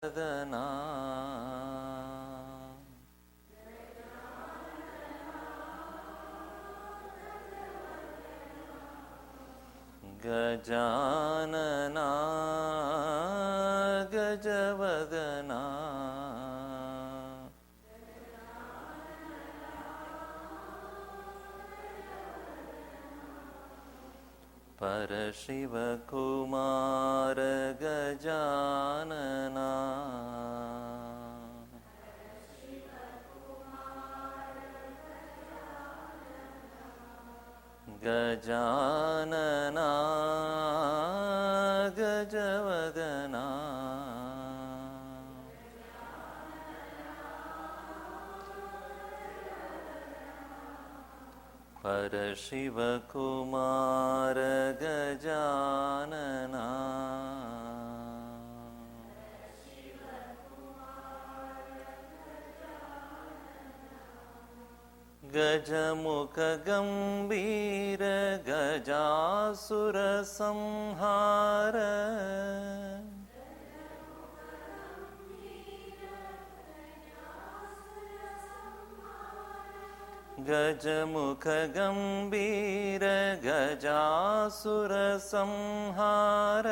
वदना गजानना गजवदना परशिवकुमार गजानना गजानना गजवदना परशिवकुमार गजानना गजमुख गंभीर गजासुर संहार गजमुख गंभीर गजासुर संहार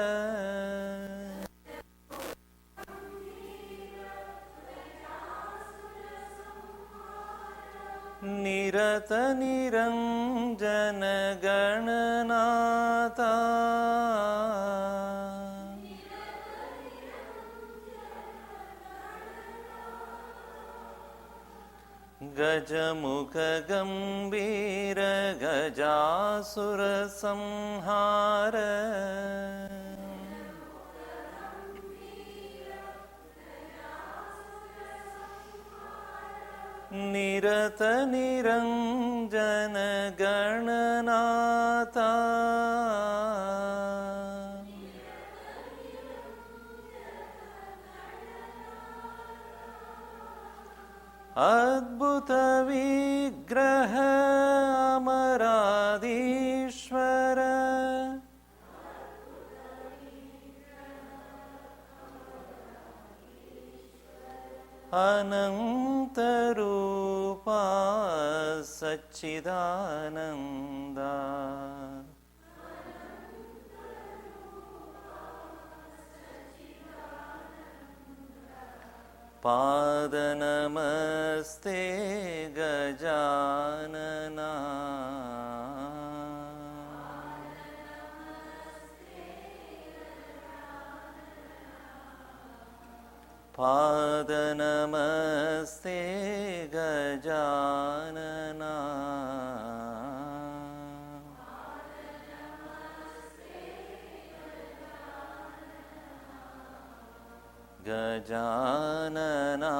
निरत निरंजन गणनाथा गजमुख गंभीर गजासुर संहार निरत निरंजन गणनाथा अद्भुत विग्रह अमराधीश्वर अनंत रूपा सच्चिदानंदा पाद नमस्ते गजानना पाद नमस्ते गजानना गजानना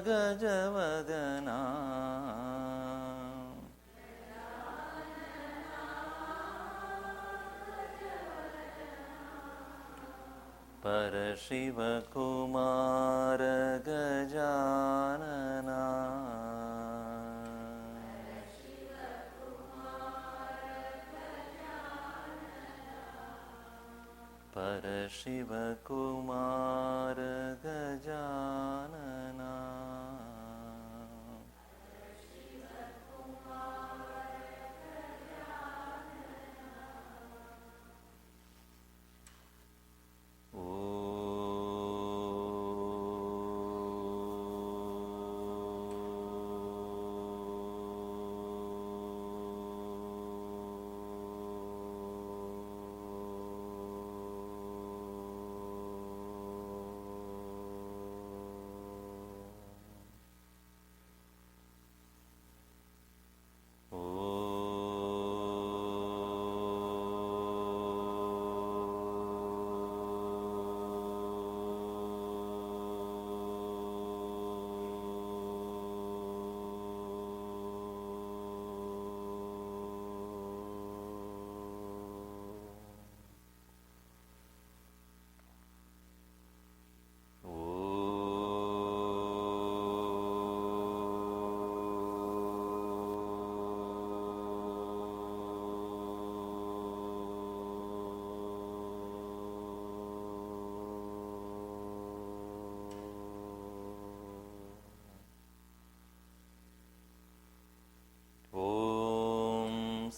गजवदना परशिवकुमार गजानना परशिवकुमार गजानना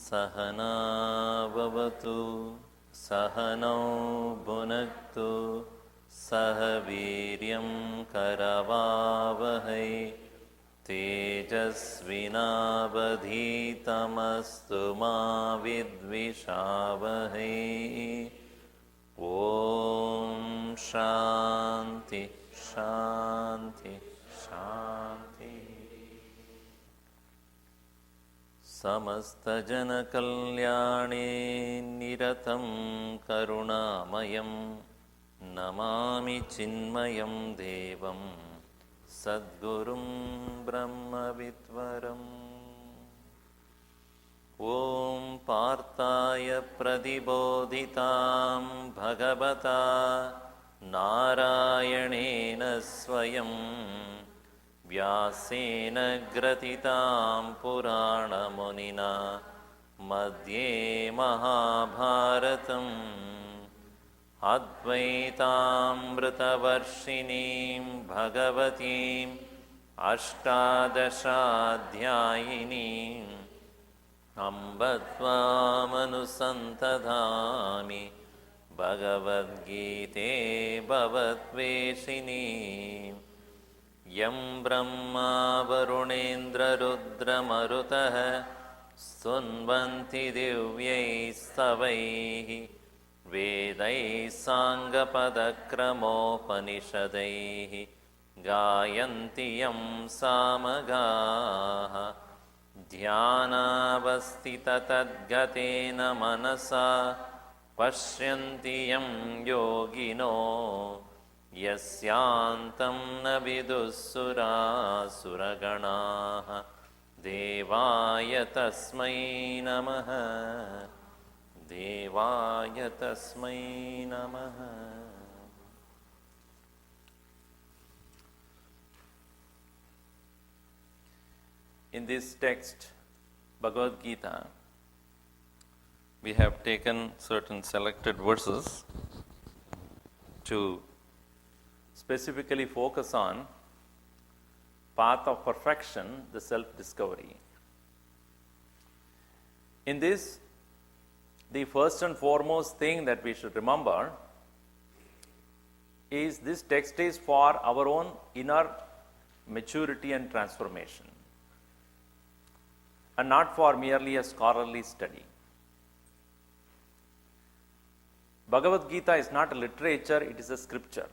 सहना भवतु सहनौ भुनक्तु सह वीर्यं करवावहै तेजस्विनावधीतमस्तु मा विद्विषावहै ॐ शान्ति शान्ति शान्ति समस्तजनकल्याणे निरतं करुणामयं नमामि चिन्मयं देवं सद्गुरुं ब्रह्मविद्वरम् ॐ पार्थाय प्रतिबोधितां भगवता नारायणेन स्वयं व्यासेन ग्रथितां पुराणमुनिना मध्ये महाभारतम् अद्वैतामृतवर्षिणीं भगवतीम् अष्टादशाध्यायिनीम् अम्ब त्वामनुसन्तधामि भगवद्गीते भवद्वेषिणी यं ब्रह्मा वरुणेन्द्ररुद्रमरुतः स्तुन्वन्ति दिव्यैस्तवैः वेदैः साङ्गपदक्रमोपनिषदैः गायन्ति यं सामगाः ध्यानावस्थिततद्गतेन मनसा पश्यन्ति यं योगिनो यस्यान्तं न विदुःसुरासुरगणाः देवाय तस्मै नमः देवाय तस्मै नमः. In this text, Bhagavad Gita, we have taken certain selected verses to specifically focus on path of perfection, the self-discovery. In this, the first and foremost thing that we should remember is this text is for our own inner maturity and transformation, and not for merely a scholarly study. Bhagavad Gita is not a literature, it is a scripture.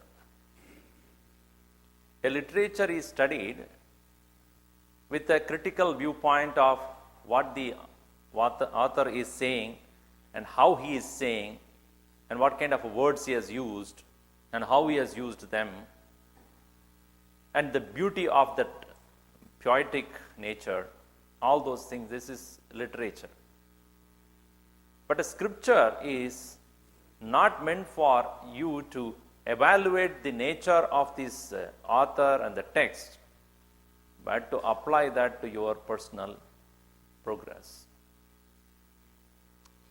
A literature is studied with a critical viewpoint of what the author is saying and how he is saying and what kind of words he has used and how he has used them and the beauty of that poetic nature. All those things, this is literature. But a scripture is not meant for you to evaluate the nature of this author and the text, but to apply that to your personal progress.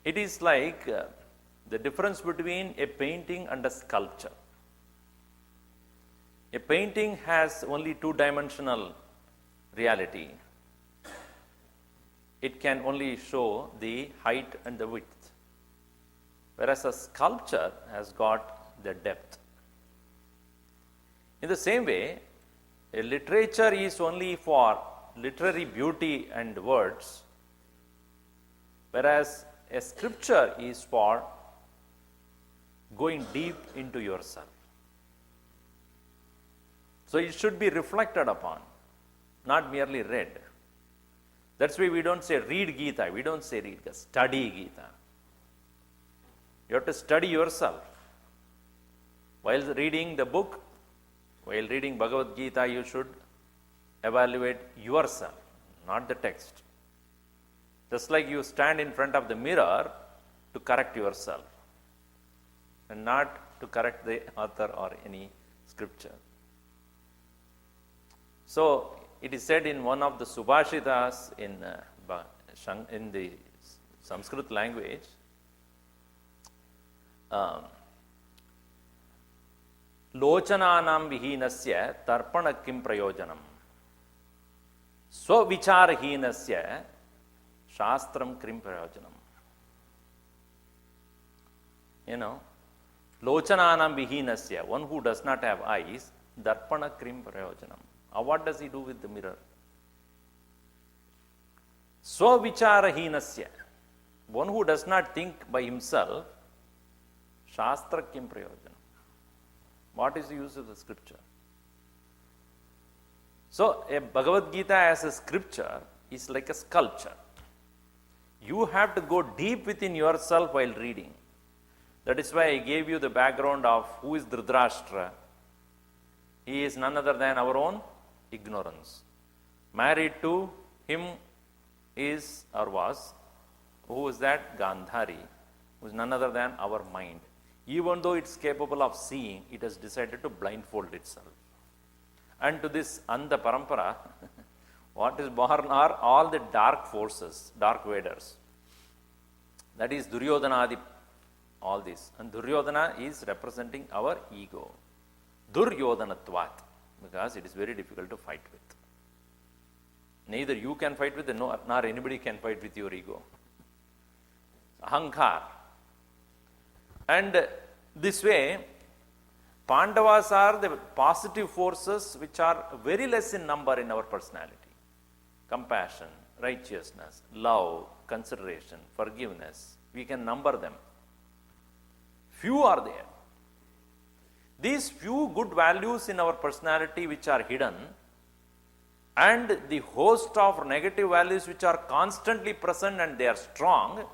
It is like the difference between a painting and a sculpture. A painting has only two-dimensional reality. It can only show the height and the width, whereas a sculpture has got the depth. In the same way, a literature is only for literary beauty and words, whereas a scripture is for going deep into yourself. So it should be reflected upon, not merely read. That's why we don't say read Geeta, we don't say read, study Geeta. You have to study yourself. While reading the book, while reading Bhagavad Gita, you should evaluate yourself, not the text. Just like you stand in front of the mirror to correct yourself and not to correct the author or any scripture. So, it is said in one of the Subhashitas in the Sanskrit language, Lochananam vihinasya tarpana kim prayojanam Swavicharahinasya Shastram krim prayojanam. You know, Lochananam vihinasya, one who does not have eyes, darpana krim prayojanam. What does he do with the mirror? Swavicharahinasya, one who does not think by himself, Shastra kim prayojanam. What is the use of the scripture? So, a Bhagavad Gita as a scripture is like a sculpture. You have to go deep within yourself while reading. That is why I gave you the background of who is Dhritarashtra. He is none other than our own ignorance. Married to him is or was, who is that? Gandhari, who is none other than our mind. Even though it's capable of seeing, it has decided to blindfold itself. And to this Andha Parampara, what is born are all the dark forces, dark Vedas. That is Duryodhanadi, all this. And Duryodhana is representing our ego. Duryodhanatvat, because it is very difficult to fight with. Neither you can fight with it, nor anybody can fight with your ego. Ahankar. And this way, Pandavas are the positive forces which are very less in number in our personality. Compassion, righteousness, love, consideration, forgiveness. We can number them. Few are there. These few good values in our personality which are hidden, and the host of negative values which are constantly present and they are strong,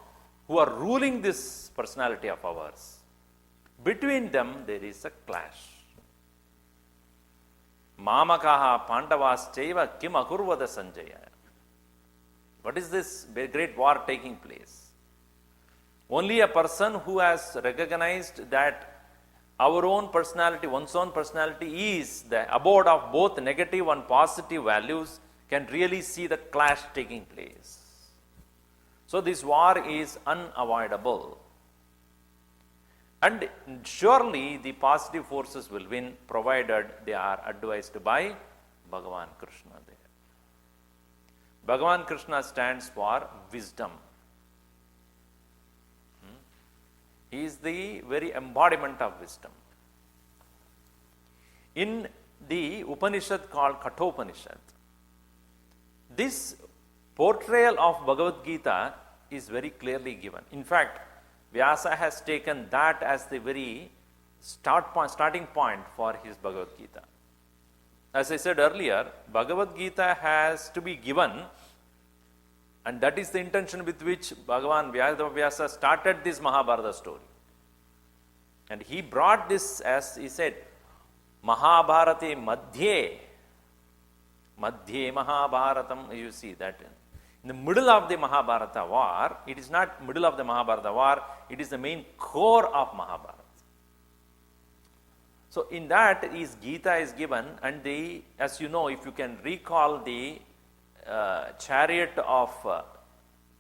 who are ruling this personality of ours. Between them, there is a clash. Mamakaha Pandavas Chaiva Kim Akurvada Sanjaya. What is this great war taking place? Only a person who has recognized that our own personality, one's own personality is the abode of both negative and positive values can really see the clash taking place. So this war is unavoidable. And surely the positive forces will win, provided they are advised by Bhagavan Krishna there. Bhagavan Krishna stands for wisdom. He is the very embodiment of wisdom. In the Upanishad called Kathopanishad, this portrayal of Bhagavad Gita is very clearly given. In fact, Vyasa has taken that as the very starting point for his Bhagavad Gita. As I said earlier, Bhagavad Gita has to be given, and that is the intention with which Bhagavan Vyasa started this Mahabharata story. And he brought this, as he said, Mahabharate Madhye Mahabharatam. You see that in the middle of the Mahabharata war, it is not middle of the Mahabharata war, it is the main core of Mahabharata. So in that is Geeta is given, and the, as you know, if you can recall the chariot of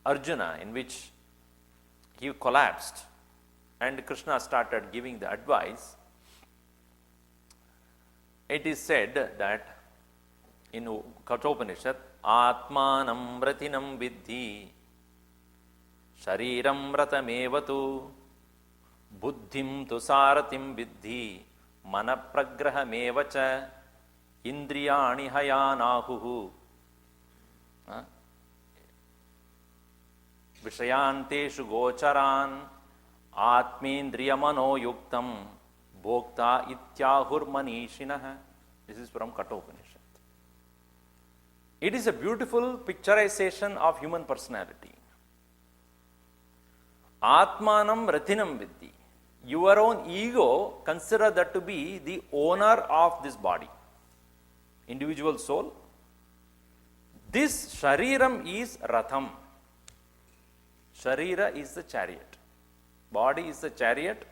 Arjuna, in which he collapsed and Krishna started giving the advice, it is said that in Kathopanishad, Atmanam Ratinam Vidhi Shariram Ratamevatu Buddhim Tusaratim Vidhi Manapragrahamevacha Indriyani Hayanahuhu Vishayanteshu Gocharan Atmendriyamano Yuktam Bhokta Ityahur Manishinaha. This is from Kathopanishad. It is a beautiful picturization of human personality. Atmanam Ratinam Vidhi. Your own ego, consider that to be the owner of this body, individual soul. This Shariram is Ratham. Sharira is the chariot. Body is the chariot,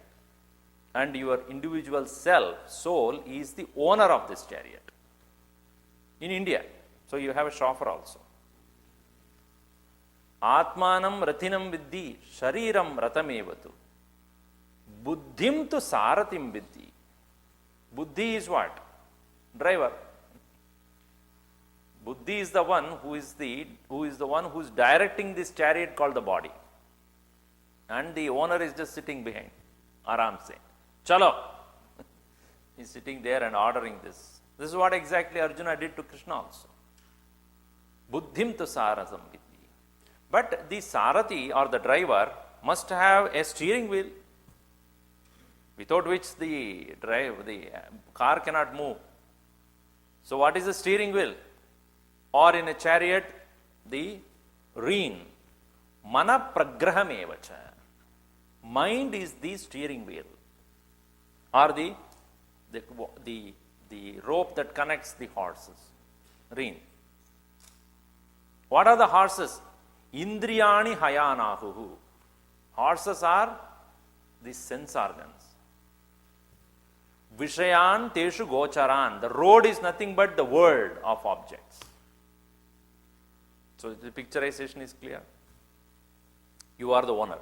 and your individual self, soul, is the owner of this chariot. In India, so you have a chauffeur also. Atmanam Ratinam Vidhi Shariram Ratamevatu Buddhim tu Saratim Vidhi. Buddhi is what? Driver. Buddhi is the one who is directing this chariot called the body. And the owner is just sitting behind. Aram se. Chalo. He's sitting there and ordering this. This is what exactly Arjuna did to Krishna also. Buddhim tu sarasam vidhi. But the Sarati or the driver must have a steering wheel, without which the car cannot move. So what is the steering wheel? Or in a chariot, the rein. Mana pragraham evacha. Mind is the steering wheel, or the rope that connects the horses. Rein. What are the horses? Indriyani hayanahu. Horses are the sense organs. Vishayan teshu gocharan. The road is nothing but the world of objects. So the picturization is clear. You are the owner.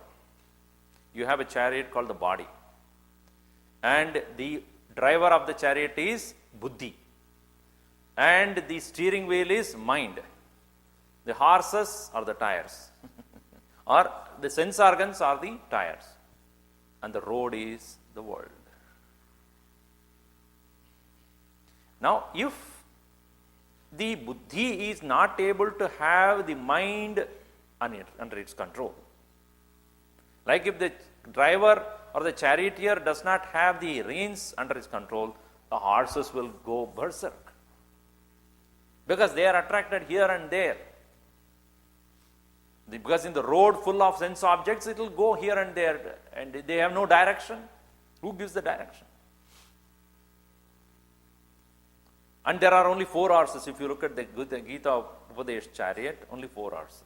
You have a chariot called the body. And the driver of the chariot is buddhi. And the steering wheel is mind. The horses are the tires. Or the sense organs are the tires. And the road is the world. Now, if the buddhi is not able to have the mind under its control, like if the driver or the charioteer does not have the reins under his control, the horses will go berserk. Because they are attracted here and there. Because in the road full of sense objects, it will go here and there, and they have no direction. Who gives the direction? And there are only 4 horses. If you look at the Geeta Upadesh chariot, only 4 horses.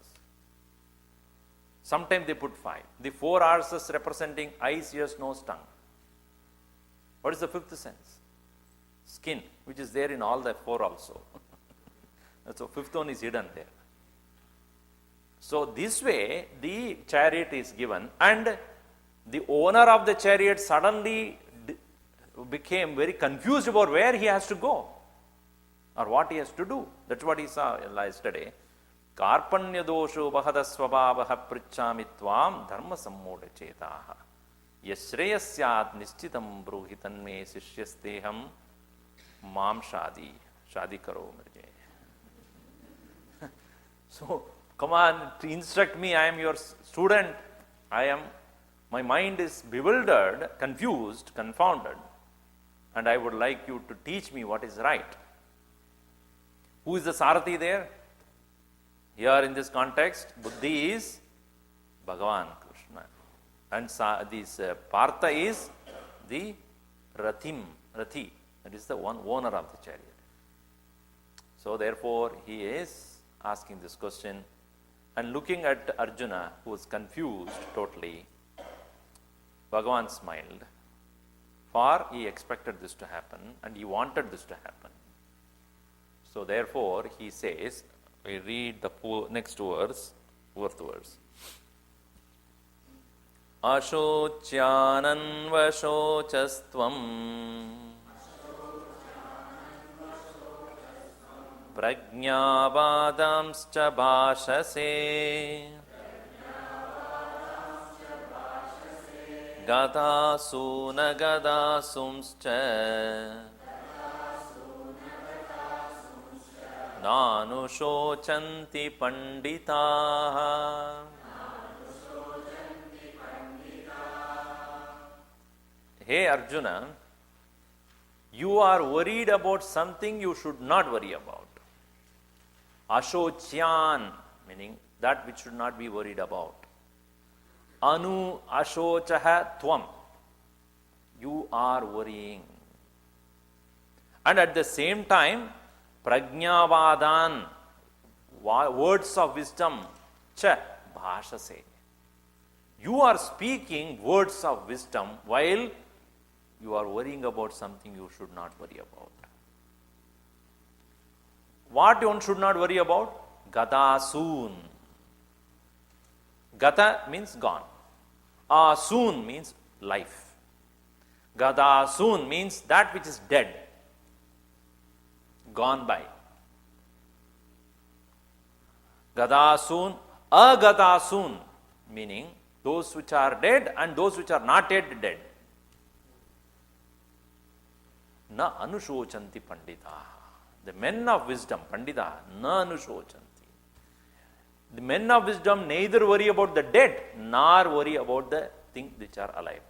Sometimes they put 5. The 4 horses representing eyes, ears, nose, tongue. What is the 5th sense? Skin, which is there in all the 4 also. So 5th one is hidden there. So this way the chariot is given, and the owner of the chariot suddenly became very confused about where he has to go or what he has to do. That's what he saw yesterday. Karpanya dosho bahadasvabhavaha prichami tvam dharma sammoda chetaha yasreyasyat nishchitam bruhitan me sishyasteham mam shadi karo mirje. So come on, to instruct me, I am your student. My mind is bewildered, confused, confounded, and I would like you to teach me what is right. Who is the Sarati there? Here in this context, Buddhi is Bhagavan Krishna. And this Partha is the Rathi, that is the one owner of the chariot. So therefore, he is asking this question and looking at Arjuna, who was confused totally. Bhagavan smiled, for he expected this to happen and he wanted this to happen. So therefore, he says, we read the next verse, 4th verse. Ashocyananvashocastvam prajñāvādāṃsca bhāṣase gadāsūna gadāsumsca nānuṣochanti panditaha. Hey Arjuna, you are worried about something you should not worry about. Ashocyan, meaning that which should not be worried about. Anu ashochaha tvam, you are worrying. And at the same time, prajñāvādān, words of wisdom, cha bhāṣase. You are speaking words of wisdom while you are worrying about something you should not worry about. What one should not worry about? Gata-soon. Gata means gone. Soon means life. Gata-soon means that which is dead, gone by. Gadasun, agadasun, meaning those which are dead and those which are not yet dead. Na anushocanti pandita. The men of wisdom, pandita, na anushocanti. The men of wisdom neither worry about the dead nor worry about the things which are alive.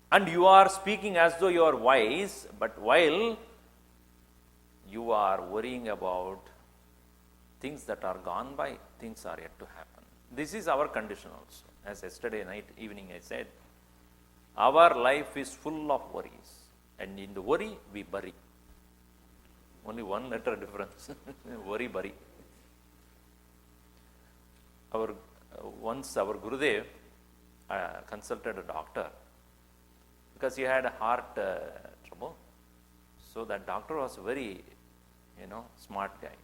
And you are speaking as though you are wise, but while you are worrying about things that are gone by, things are yet to happen. This is our condition also. As yesterday night, evening I said, our life is full of worries. And in the worry, we bury. Only one letter difference. Worry, bury. Once our Gurudev consulted a doctor because he had a heart trouble. So that doctor was very, smart guy.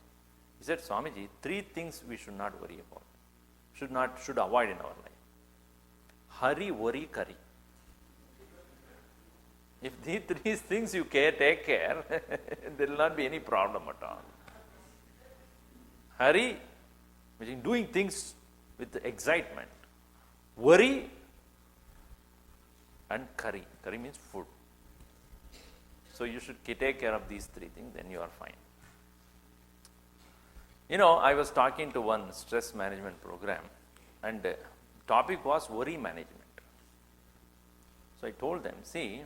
He said, Swamiji, 3 things we should not worry about. Should avoid in our life. Hurry, worry, curry. If these 3 things you take care, there will not be any problem at all. Hurry, meaning doing things with excitement. Worry and curry. Curry means food. So you should take care of these 3 things, then you are fine. I was talking to one stress management program and the topic was worry management. So I told them, see,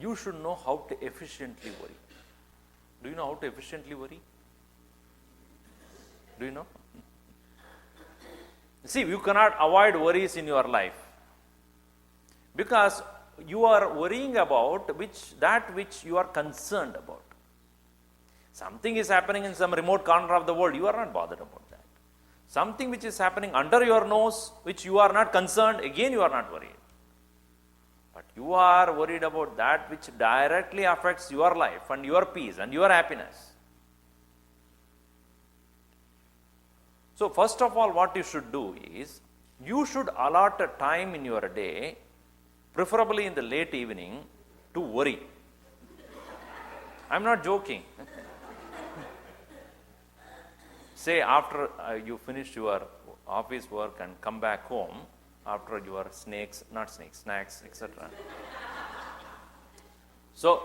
you should know how to efficiently worry. Do you know how to efficiently worry? Do you know? See, you cannot avoid worries in your life because you are worrying about that which you are concerned about. Something is happening in some remote corner of the world, you are not bothered about that. Something which is happening under your nose, which you are not concerned, again you are not worried. But you are worried about that which directly affects your life and your peace and your happiness. So first of all, what you should do is, you should allot a time in your day, preferably in the late evening, to worry. I'm not joking. Say after you finish your office work and come back home, after your snacks, etc. So,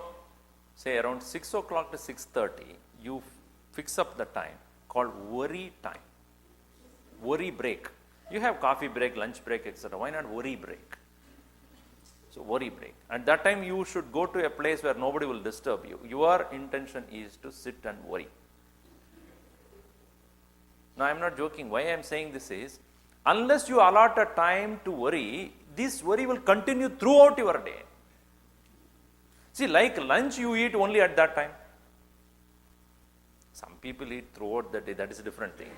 say around 6 o'clock to 6:30, you fix up the time called worry time. Worry break. You have coffee break, lunch break, etc. Why not worry break? So, worry break. At that time, you should go to a place where nobody will disturb you. Your intention is to sit and worry. Now, I am not joking. Why I am saying this is, unless you allot a time to worry, this worry will continue throughout your day. See, like lunch, you eat only at that time. Some people eat throughout the day, that is a different thing.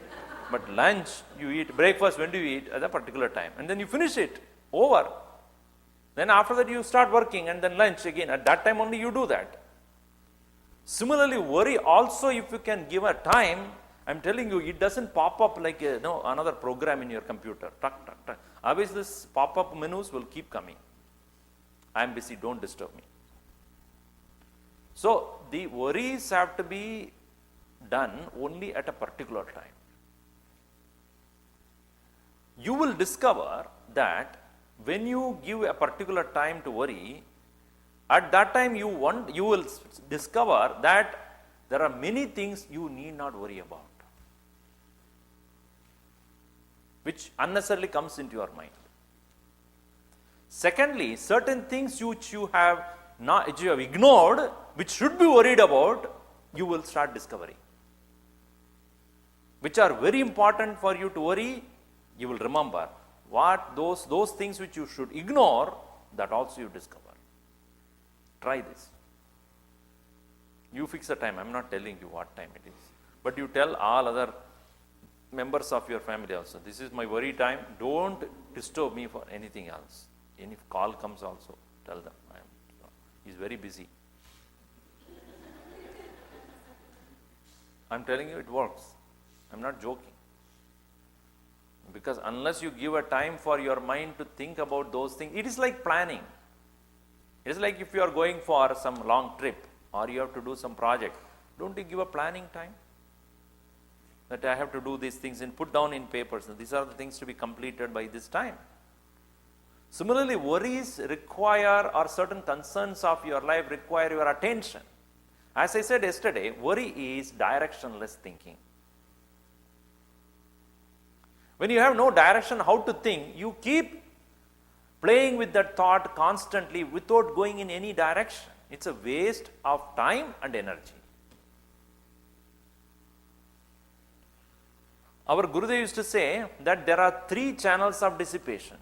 But lunch, you eat, breakfast, when do you eat? At a particular time. And then you finish it, over. Then after that, you start working and then lunch again. At that time only you do that. Similarly, worry also, if you can give a time, I'm telling you, it doesn't pop up like another program in your computer. Tuck, tuck, tuck. Always this pop-up menus will keep coming. I'm busy, don't disturb me. So, the worries have to be done only at a particular time. You will discover that when you give a particular time to worry, at that time you will discover that there are many things you need not worry about, which unnecessarily comes into your mind. Secondly, certain things which you have ignored, which should be worried about, you will start discovering, which are very important for you to worry. You will remember what those things which you should ignore, that also you discover. Try this. You fix a time. I'm not telling you what time it is, but you tell all other members of your family also, this is my worry time, don't disturb me for anything else. And if call comes also, tell them, he's very busy. I'm telling you, it works. I'm not joking. Because unless you give a time for your mind to think about those things, it is like planning. It is like if you are going for some long trip or you have to do some project, don't you give a planning time? That I have to do these things and put down in papers. These are the things to be completed by this time. Similarly, worries require, or certain concerns of your life require your attention. As I said yesterday, worry is directionless thinking. When you have no direction how to think, you keep playing with that thought constantly without going in any direction. It's a waste of time and energy. Our Gurudev used to say that there are 3 channels of dissipation: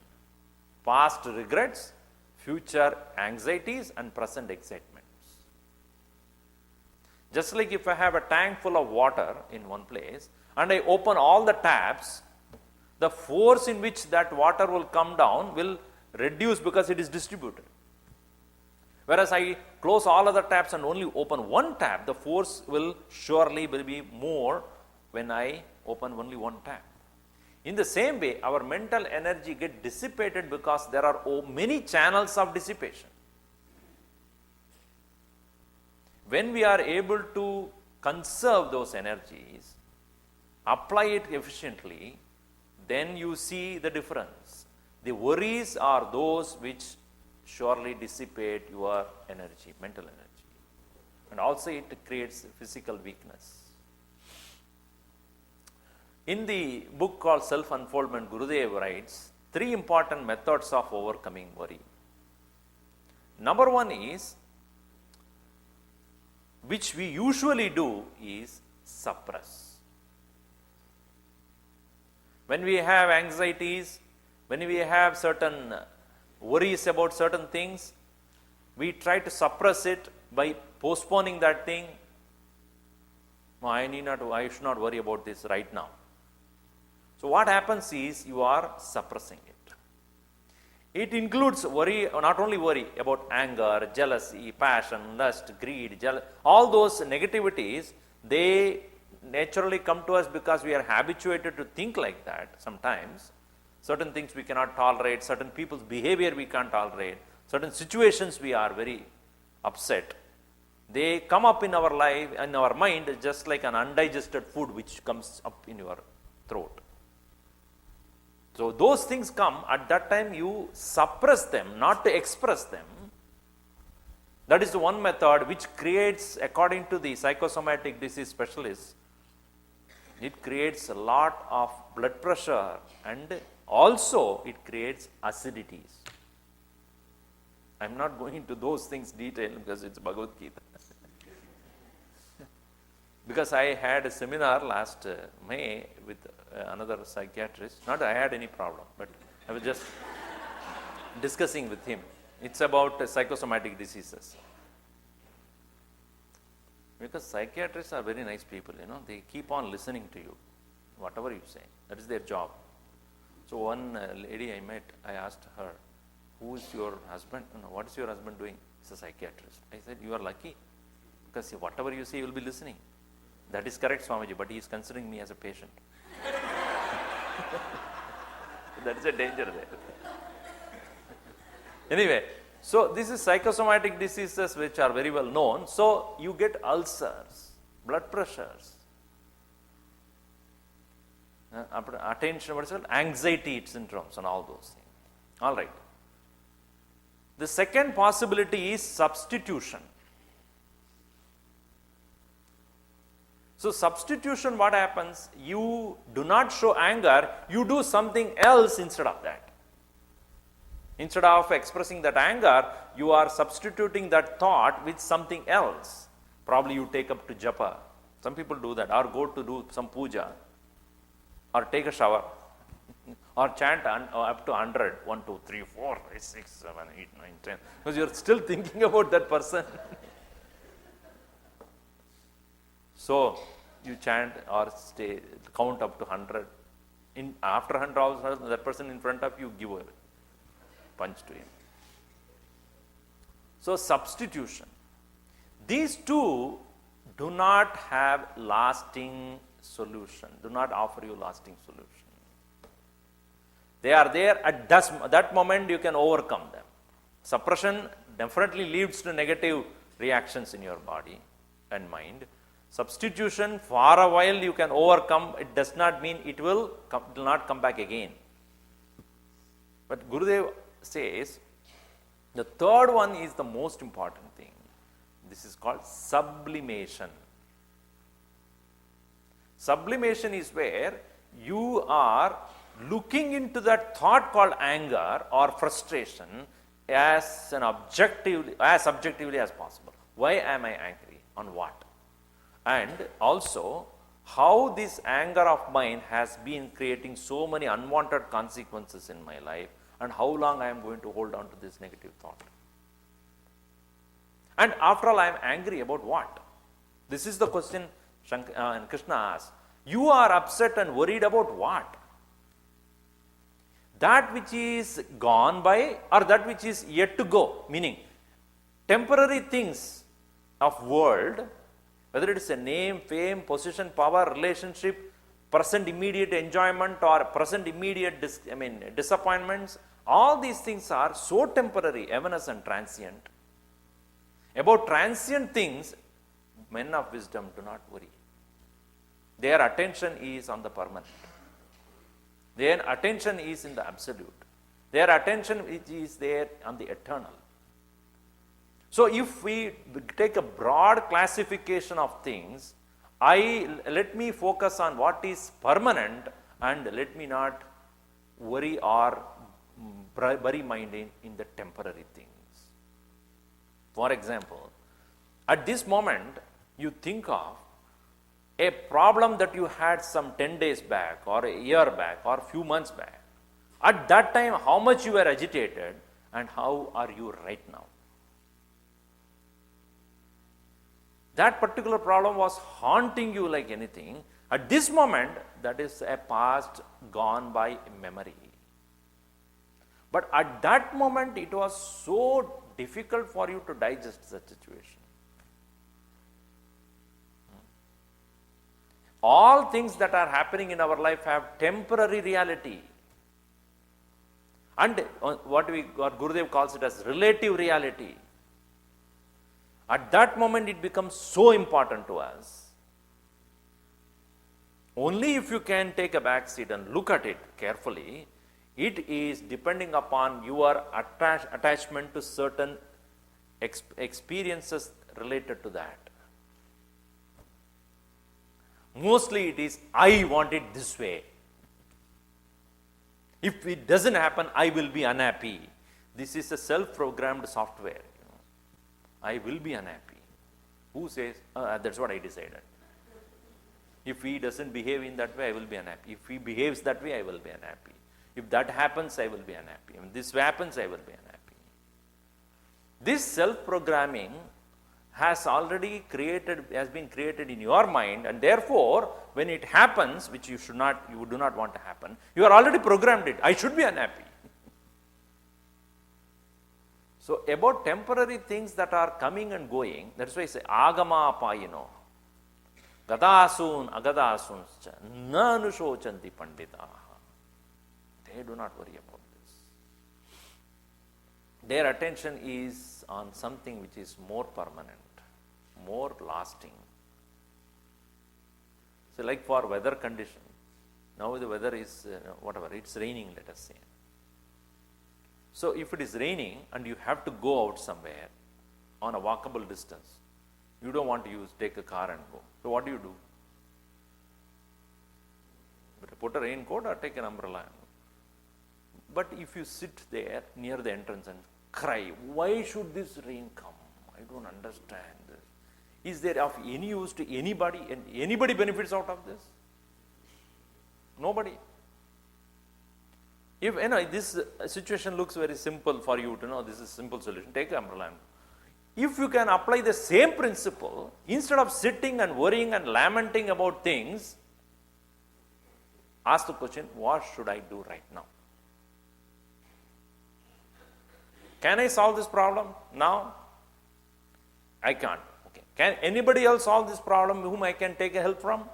past regrets, future anxieties, and present excitements. Just like if I have a tank full of water in one place and I open all the taps, the force in which that water will come down will reduce because it is distributed. Whereas I close all other taps and only open one tap, the force will be more when I open only one tap. In the same way, our mental energy gets dissipated because there are many channels of dissipation. When we are able to conserve those energies, apply it efficiently, then you see the difference. The worries are those which surely dissipate your energy, mental energy. And also it creates physical weakness. In the book called Self-Unfoldment, Gurudev writes 3 important methods of overcoming worry. Number 1 is, which we usually do, is suppress. When we have anxieties, when we have certain worries about certain things, we try to suppress it by postponing that thing. I should not worry about this right now. So what happens is you are suppressing it. It includes worry, not only worry about anger, jealousy, passion, lust, greed, all those negativities, they naturally come to us because we are habituated to think like that sometimes. Certain things we cannot tolerate, certain people's behavior we can't tolerate, certain situations we are very upset. They come up in our life, in our mind, just like an undigested food which comes up in your throat. So those things come, at that time you suppress them, not to express them. That is the one method which creates, according to the psychosomatic disease specialists, it creates a lot of blood pressure and also it creates acidities. I am not going into those things detail because it's Bhagawat Geeta. Because I had a seminar last May with another psychiatrist. Not that I had any problem, but I was just discussing with him. It's about psychosomatic diseases. Because psychiatrists are very nice people, they keep on listening to you, whatever you say. That is their job. So one lady I met, I asked her, who is your husband? What is your husband doing? He's a psychiatrist. I said, you are lucky, because whatever you say, he will be listening. That is correct, Swamiji, but he is considering me as a patient. That is a danger there. Anyway, so this is psychosomatic diseases which are very well known. So you get ulcers, blood pressures, attention, anxiety syndromes and all those things. All right. The second possibility is substitution. So substitution, what happens? You do not show anger, you do something else instead of that. Instead of expressing that anger, you are substituting that thought with something else. Probably you take up to japa. Some people do that, or go to do some puja, or take a shower, or chant up to 100, 1, 2, 3, 4, 5, 6, 7, 8, 9, 10, because you are still thinking about that person. So you chant or count up to 100. After 100 also, that person in front of you, give a punch to him. So substitution. These two do not have lasting solution, do not offer you lasting solution. They are there at that moment, you can overcome them. Suppression definitely leads to negative reactions in your body and mind. Substitution, for a while you can overcome, it does not mean it will not come back again. But Gurudev says, the third one is the most important thing. This is called sublimation. Sublimation is where you are looking into that thought called anger or frustration as objectively as possible. Why am I angry? On what? And also, how this anger of mine has been creating so many unwanted consequences in my life, and how long I am going to hold on to this negative thought. And after all, I am angry about what? This is the question Krishna asks. You are upset and worried about what? That which is gone by or that which is yet to go. Meaning, temporary things of world, whether it is a name, fame, position, power, relationship, present immediate enjoyment or present immediate disappointments, all these things are so temporary, evanescent, transient. About transient things, men of wisdom do not worry. Their attention is on the permanent. Their attention is in the absolute. Their attention is there on the eternal. So if we take a broad classification of things, let me focus on what is permanent and let me not worry or bury mind in the temporary things. For example, at this moment, you think of a problem that you had some 10 days back or a year back or a few months back. At that time, how much you were agitated and how are you right now? That particular problem was haunting you like anything. At this moment, that is a past gone by memory. But at that moment, it was so difficult for you to digest such situation. All things that are happening in our life have temporary reality. And what Gurudev calls it as relative reality. At that moment, it becomes so important to us. Only if you can take a back seat and look at it carefully, it is depending upon your attachment to certain experiences related to that. Mostly it is, I want it this way. If it doesn't happen, I will be unhappy. This is a self-programmed software. I will be unhappy. Who says, that's what I decided. If he doesn't behave in that way, I will be unhappy. If he behaves that way, I will be unhappy. If that happens, I will be unhappy. If this happens, I will be unhappy. This self-programming has been created in your mind, and therefore, when it happens, which you do not want to happen, you are already programmed it. I should be unhappy. So, about temporary things that are coming and going, that's why I say, agama payino, gadasun agadasuncha, na anushocanti panditaha. They do not worry about this. Their attention is on something which is more permanent, more lasting. So, like for weather condition, now the weather is whatever, it's raining, let us say. So, if it is raining and you have to go out somewhere on a walkable distance, you don't want to take a car and go. So, what do? But put a raincoat or take an umbrella. But if you sit there near the entrance and cry, why should this rain come? I don't understand this. Is there of any use to anybody, and anybody benefits out of this? Nobody. If this situation looks very simple for you to know this is a simple solution, take an umbrella. If you can apply the same principle, instead of sitting and worrying and lamenting about things, ask the question, what should I do right now? Can I solve this problem now? I can't. Okay. Can anybody else solve this problem whom I can take a help from?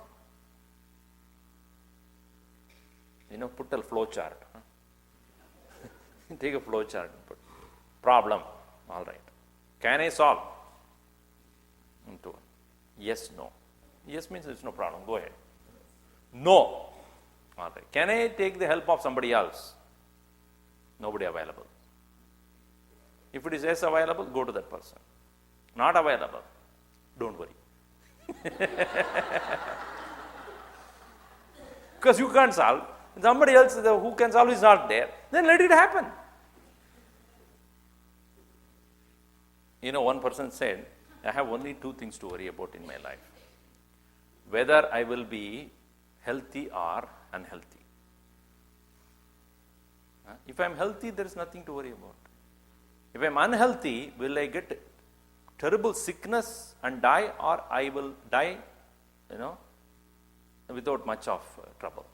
Put a flow chart. Take a flow chart and put problem. All right. Can I solve? into yes, no. Yes means it's no problem. Go ahead. No. All right. Can I take the help of somebody else? Nobody available. If it is yes available, go to that person. Not available, don't worry. Because you can't solve. Somebody else who can solve is not there. Then let it happen. You know, one person said, I have only two things to worry about in my life. Whether I will be healthy or unhealthy. If I am healthy, there is nothing to worry about. If I am unhealthy, will I get terrible sickness and die, or I will die, without much of trouble.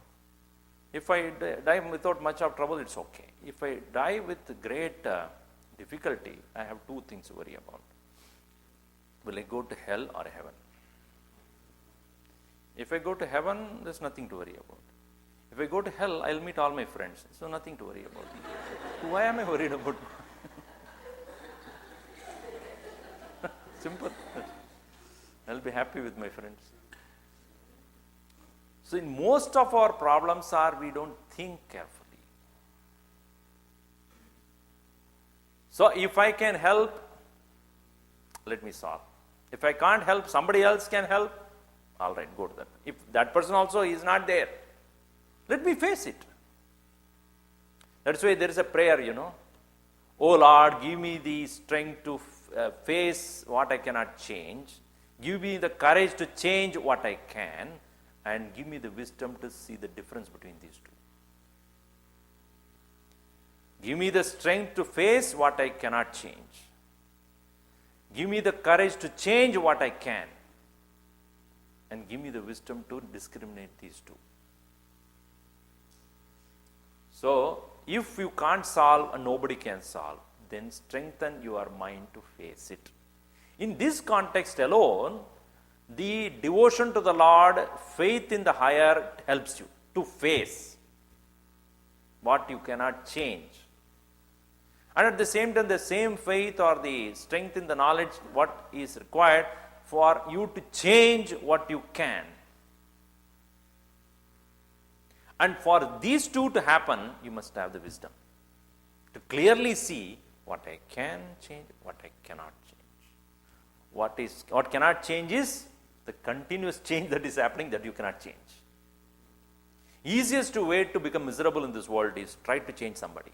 If I die without much of trouble, it's okay. If I die with great difficulty, I have two things to worry about. Will I go to hell or heaven? If I go to heaven, there's nothing to worry about. If I go to hell, I'll meet all my friends, so nothing to worry about. Why am I worried about? Simple. I'll be happy with my friends. So in most of our problems are we don't think carefully. So if I can help, let me solve. If I can't help, somebody else can help, all right, go to that. If that person also is not there, let me face it. That's why there is a prayer, Oh Lord, give me the strength to face what I cannot change. Give me the courage to change what I can. And give me the wisdom to see the difference between these two. Give me the strength to face what I cannot change. Give me the courage to change what I can. And give me the wisdom to discriminate these two. So, if you can't solve and nobody can solve, then strengthen your mind to face it. In this context alone, the devotion to the Lord, faith in the higher helps you to face what you cannot change. And at the same time, the same faith or the strength in the knowledge, what is required for you to change what you can. And for these two to happen, you must have the wisdom to clearly see what I can change, what I cannot change. What cannot change is the continuous change that is happening that you cannot change. Easiest way to become miserable in this world is try to change somebody.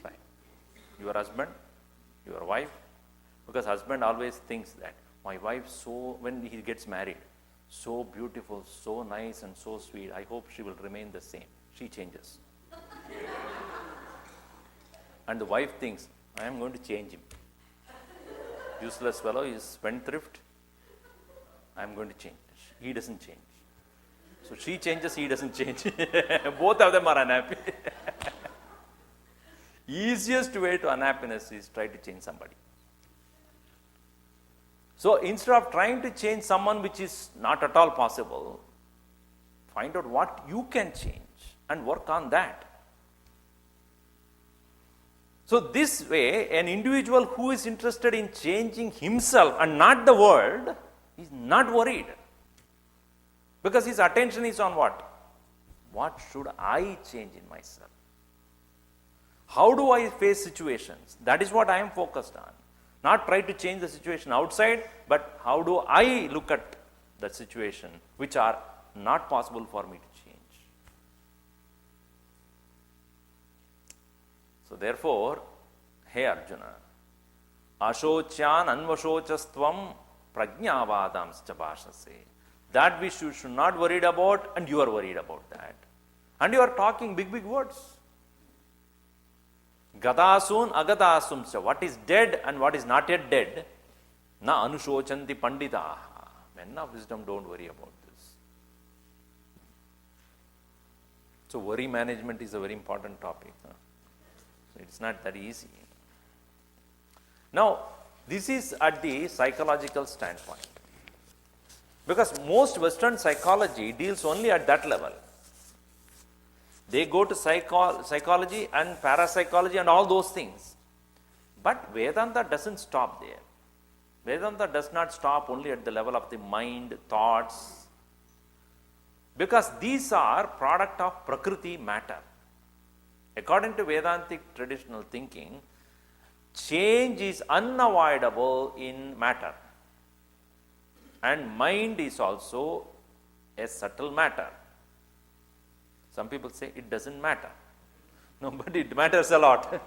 Try. Your husband, your wife, because husband always thinks that my wife, when he gets married, so beautiful, so nice and so sweet, I hope she will remain the same. She changes. And the wife thinks, I am going to change him. Useless fellow, he is spendthrift. I am going to change. He doesn't change. So she changes, he doesn't change. Both of them are unhappy. Easiest way to unhappiness is try to change somebody. So instead of trying to change someone which is not at all possible, find out what you can change and work on that. So this way, an individual who is interested in changing himself and not the world is not worried. Because his attention is on what? What should I change in myself? How do I face situations? That is what I am focused on. Not try to change the situation outside, but how do I look at the situation which are not possible for me to change. So therefore, hey Arjuna, ashocyan anvashochastvam prajnavadamscha bhashase. That which you should not worried about, and you are worried about that. And you are talking big words. Gadasun agadasumscha. What is dead and what is not yet dead, na anusochanti panditaha. Men of wisdom don't worry about this. So worry management is a very important topic. So it's not that easy. Now, this is at the psychological standpoint. Because most Western psychology deals only at that level. They go to psychology and parapsychology and all those things. But Vedanta doesn't stop there. Vedanta does not stop only at the level of the mind, thoughts, because these are product of Prakriti matter. According to Vedantic traditional thinking, change is unavoidable in matter. And mind is also a subtle matter. Some people say it doesn't matter. No, but it matters a lot.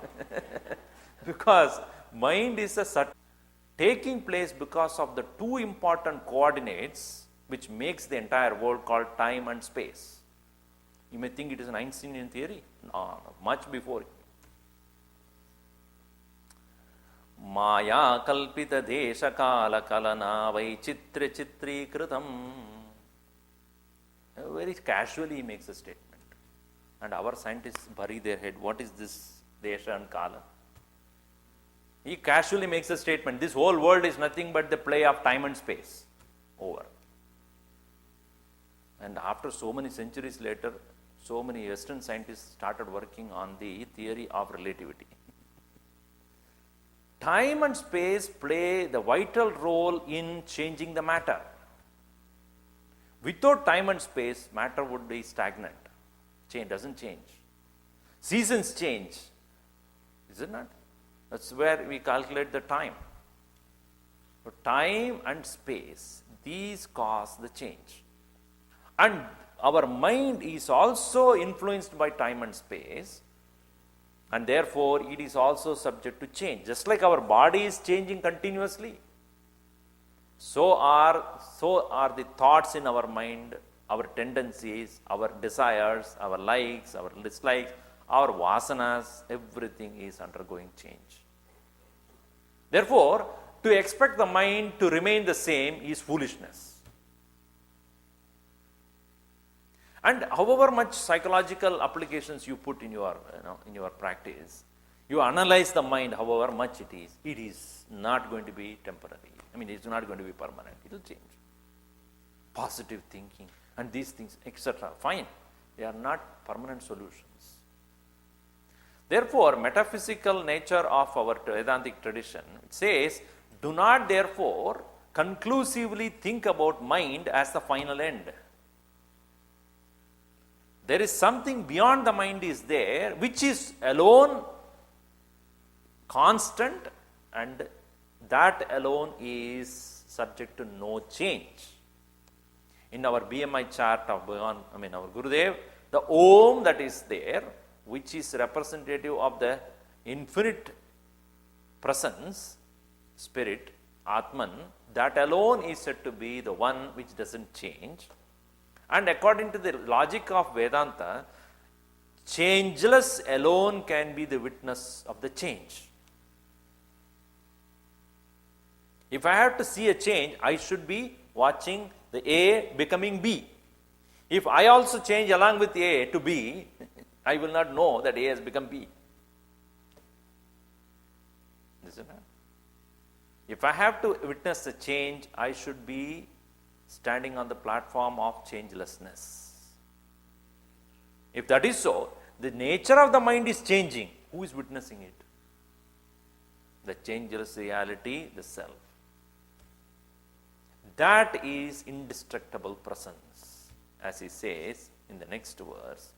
Because mind is a subtle taking place because of the two important coordinates which makes the entire world called time and space. You may think it is an Einsteinian theory. No, much before it. Maya kalpita desha kala kalana vaichitra chitri kritam. Very casually he makes a statement. And our scientists bury their head. What is this desha and kala? He casually makes a statement. This whole world is nothing but the play of time and space. Over. And after so many centuries later, so many Western scientists started working on the theory of relativity. Time and space play the vital role in changing the matter. Without time and space, matter would be stagnant. Change doesn't change. Seasons change. Is it not? That's where we calculate the time. So time and space, these cause the change. And our mind is also influenced by time and space, and therefore it is also subject to change. Just like our body is changing continuously, so are the thoughts in our mind, our tendencies, our desires, our likes, our dislikes, our vasanas, everything is undergoing change. Therefore, to expect the mind to remain the same is foolishness. And however much psychological applications you put in your, in your practice, you analyze the mind, however much it is not going to be temporary. It's not going to be permanent. It will change. Positive thinking and these things, etc. Fine. They are not permanent solutions. Therefore, metaphysical nature of our Vedantic tradition says, do not therefore conclusively think about mind as the final end. There is something beyond the mind is there, which is alone constant, and that alone is subject to no change. In our BMI chart of our Gurudev, the Om that is there, which is representative of the infinite presence, spirit, Atman, that alone is said to be the one which doesn't change. And according to the logic of Vedanta, changeless alone can be the witness of the change. If I have to see a change, I should be watching the A becoming B. If I also change along with A to B, I will not know that A has become B. Isn't it? If I have to witness a change, I should be standing on the platform of changelessness. If that is so, the nature of the mind is changing. Who is witnessing it? The changeless reality, the self. That is indestructible presence. As he says in the next verse,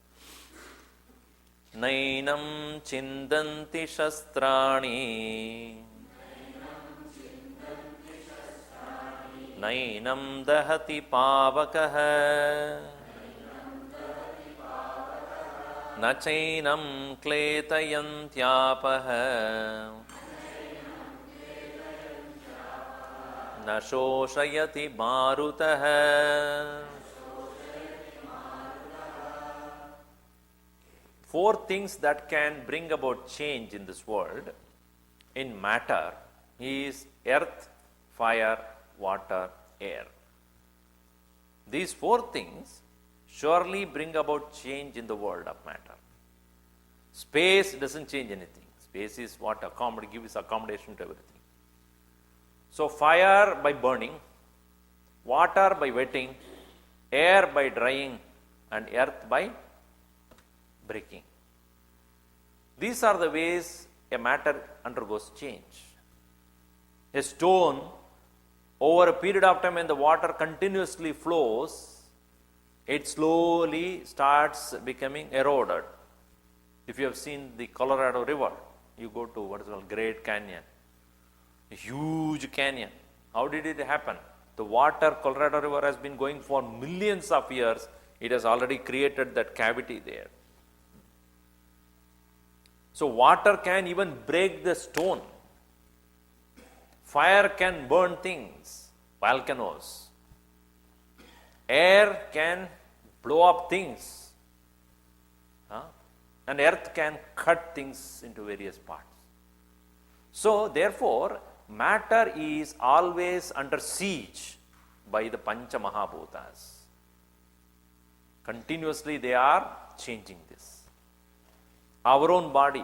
Nainam chindanti shastrani Nainam dahati pavakaha Nachainam kletayantyapah Na shoshayati marutah. Four things that can bring about change in this world in matter is earth, fire, water, air. These four things surely bring about change in the world of matter. Space doesn't change anything. Space is what gives accommodation to everything. So fire by burning, water by wetting, air by drying, and earth by breaking. These are the ways a matter undergoes change. A stone over a period of time when the water continuously flows, it slowly starts becoming eroded. If you have seen the Colorado River, you go to what is called Great Canyon, a huge canyon. How did it happen? The water, Colorado River, has been going for millions of years. It has already created that cavity there. So water can even break the stone. Fire can burn things, volcanoes. Air can blow up things. And earth can cut things into various parts. So therefore, matter is always under siege by the Pancha Mahabhutas. Continuously they are changing this. Our own body,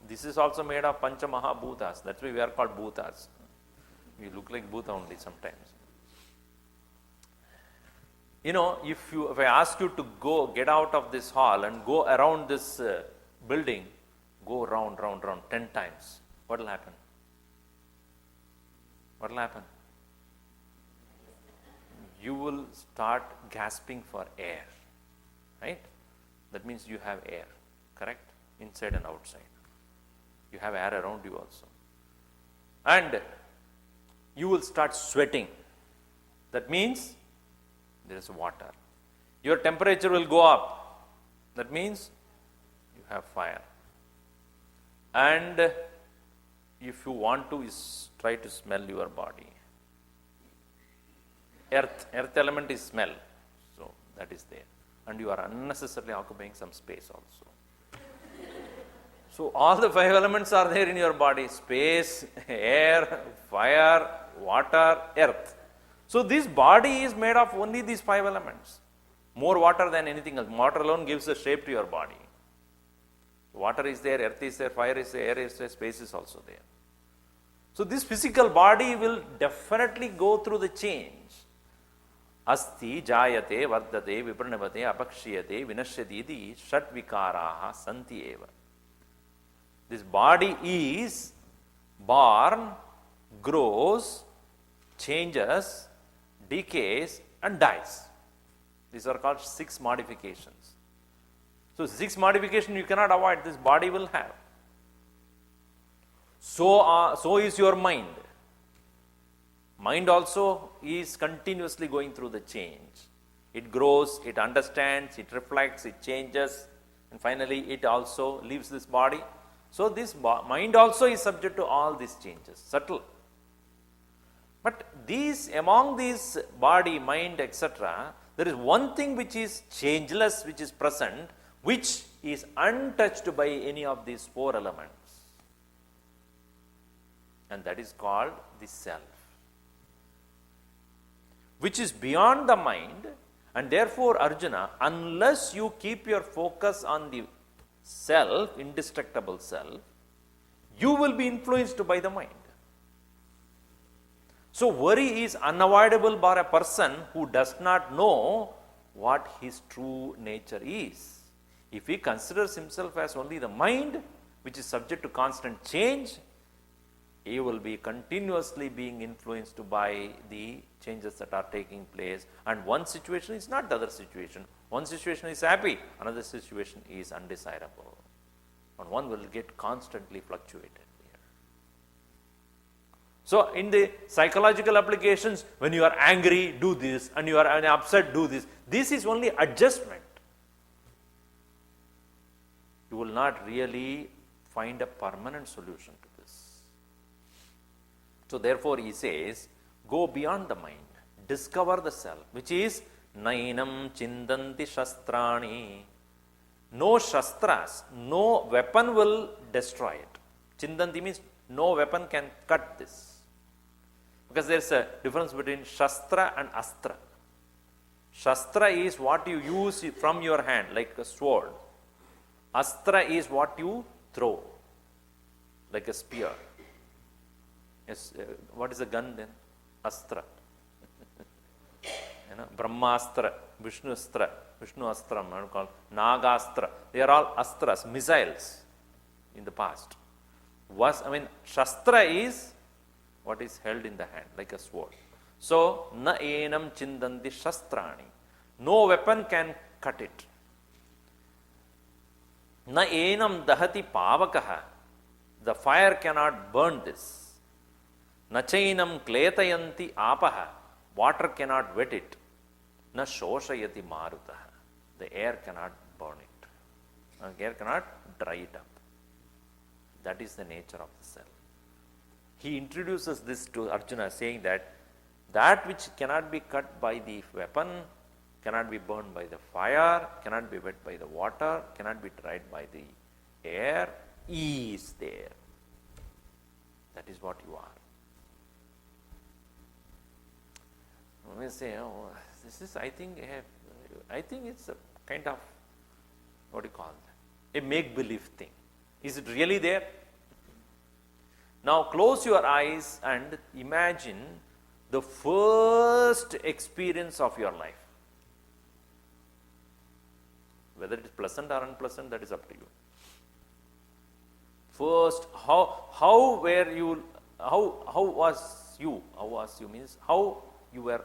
this is also made of Pancha Mahabhutas. That's why we are called Bhutas. We look like Bhuta only sometimes. If I ask you to get out of this hall and go around this building, go round, 10 times, what will happen? What will happen? You will start gasping for air, right? That means you have air, correct? Inside and outside. You have air around you also. And you will start sweating. That means there is water. Your temperature will go up. That means you have fire. And if you want to, try to smell your body. Earth element is smell. So that is there. And you are unnecessarily occupying some space also. So all the 5 elements are there in your body. Space, air, fire, water, earth. So this body is made of only these 5 elements. More water than anything else. Water alone gives a shape to your body. Water is there, earth is there, fire is there, air is there, space is also there. So this physical body will definitely go through the change. Asti, jayate, vardate, vipranavate, apakshiyate, vinashyati iti shat vikaraha santi eva. This body is born, grows, changes, decays and dies. These are called 6 modifications. So 6 modifications you cannot avoid, this body will have. So is your mind. Mind also is continuously going through the change. It grows, it understands, it reflects, it changes, and finally it also leaves this body. So this mind also is subject to all these changes, subtle. But among these body, mind, etc., there is one thing which is changeless, which is present, which is untouched by any of these 4 elements. And that is called the self, which is beyond the mind. And therefore, Arjuna, unless you keep your focus on the self, indestructible self, you will be influenced by the mind. So worry is unavoidable by a person who does not know what his true nature is. If he considers himself as only the mind, which is subject to constant change, he will be continuously being influenced by the changes that are taking place. And one situation is not the other situation. One situation is happy, another situation is undesirable. And one will get constantly fluctuated. So in the psychological applications, when you are angry, do this, and you are upset, do this. This is only adjustment. You will not really find a permanent solution to this. So therefore he says, go beyond the mind, discover the self, which is nainam chindanti shastrani. No shastras, no weapon will destroy it. Chindanti means no weapon can cut this. Because there is a difference between Shastra and Astra. Shastra is what you use from your hand, like a sword. Astra is what you throw, like a spear. Yes, what is a gun then? Astra. Brahmastra, Vishnu Astra, Vishnu Astram, called Nagastra. They are all astras, missiles in the past. Shastra is what is held in the hand, like a sword. So, na enam chindanti shastrani. No weapon can cut it. Na enam dahati pavakaha. The fire cannot burn this. Na chainam kletayanti apaha. Water cannot wet it. Na shoshayati marutaha. The air cannot burn it. The air cannot dry it up. That is the nature of the self. He introduces this to Arjuna, saying that which cannot be cut by the weapon, cannot be burned by the fire, cannot be wet by the water, cannot be dried by the air, is there. That is what you are. When we say, oh, this is, I think it's a kind of, what do you call that? A make-believe thing. Is it really there? Now close your eyes and imagine the first experience of your life. Whether it is pleasant or unpleasant, that is up to you. First, how were you, how was you? How was you means how you were,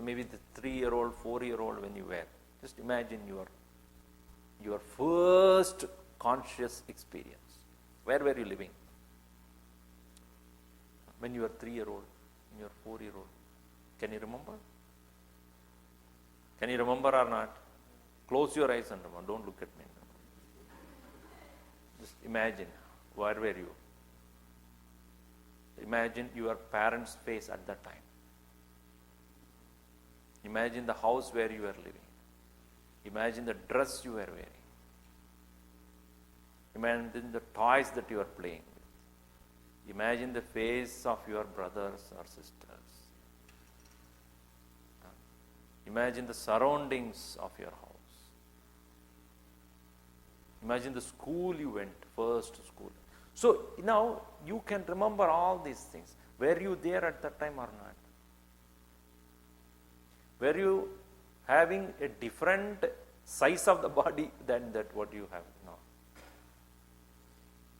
maybe the 3-year-old, 4-year-old when you were. Just imagine your first conscious experience. Where were you living? When you were 3-year-old, when you were 4-year-old. Can you remember? Can you remember or not? Close your eyes and remember. Don't look at me. Just imagine, where were you? Imagine your parents' face at that time. Imagine the house where you were living. Imagine the dress you were wearing. Imagine the toys that you are playing with. Imagine the face of your brothers or sisters. Imagine the surroundings of your house. Imagine the school you went, first school. So now you can remember all these things. Were you there at that time or not? Were you having a different size of the body than that what you have now?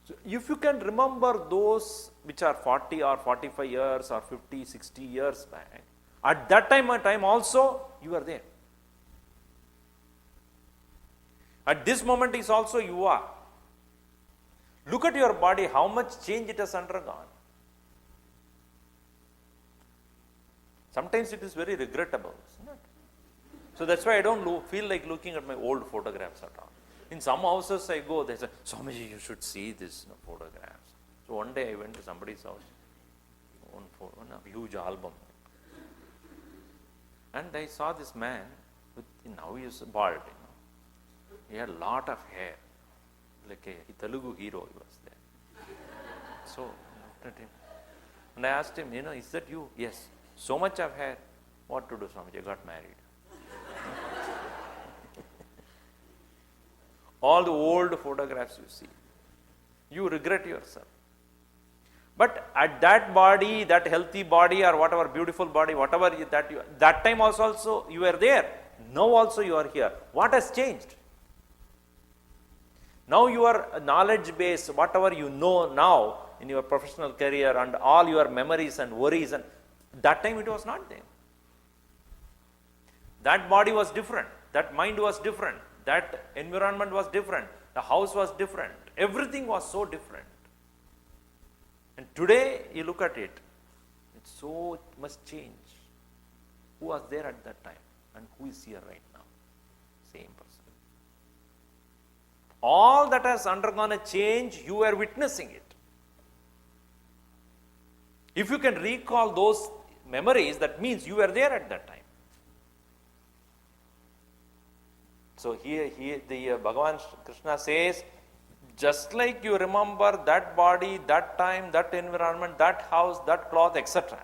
So if you can remember those which are 40 or 45 years or 50, 60 years back, at that time also you are there. At this moment is also you are. Look at your body, how much change it has undergone. Sometimes it is very regrettable, isn't it? So that's why I don't feel like looking at my old photographs at all. In some houses I go, they say, Swamiji, you should see this photographs. So one day I went to somebody's house, a huge album. And I saw this man, now he is bald, He had a lot of hair, like a Telugu hero he was there. So I looked at him and I asked him, is that you? Yes. So much of hair. What to do, Swamiji? I got married. All the old photographs you see, you regret yourself. But at that body, that healthy body or whatever beautiful body, whatever that time also you were there. Now also you are here. What has changed? Now your knowledge base, whatever you know now in your professional career and all your memories and worries, and that time it was not there. That body was different. That mind was different. That environment was different. The house was different. Everything was so different. And today you look at it, it's so much change. Who was there at that time and who is here right now? Same person. All that has undergone a change, you are witnessing it. If you can recall those memories, that means you were there at that time. So here the Bhagavan Krishna says, just like you remember that body, that time, that environment, that house, that cloth, etc.,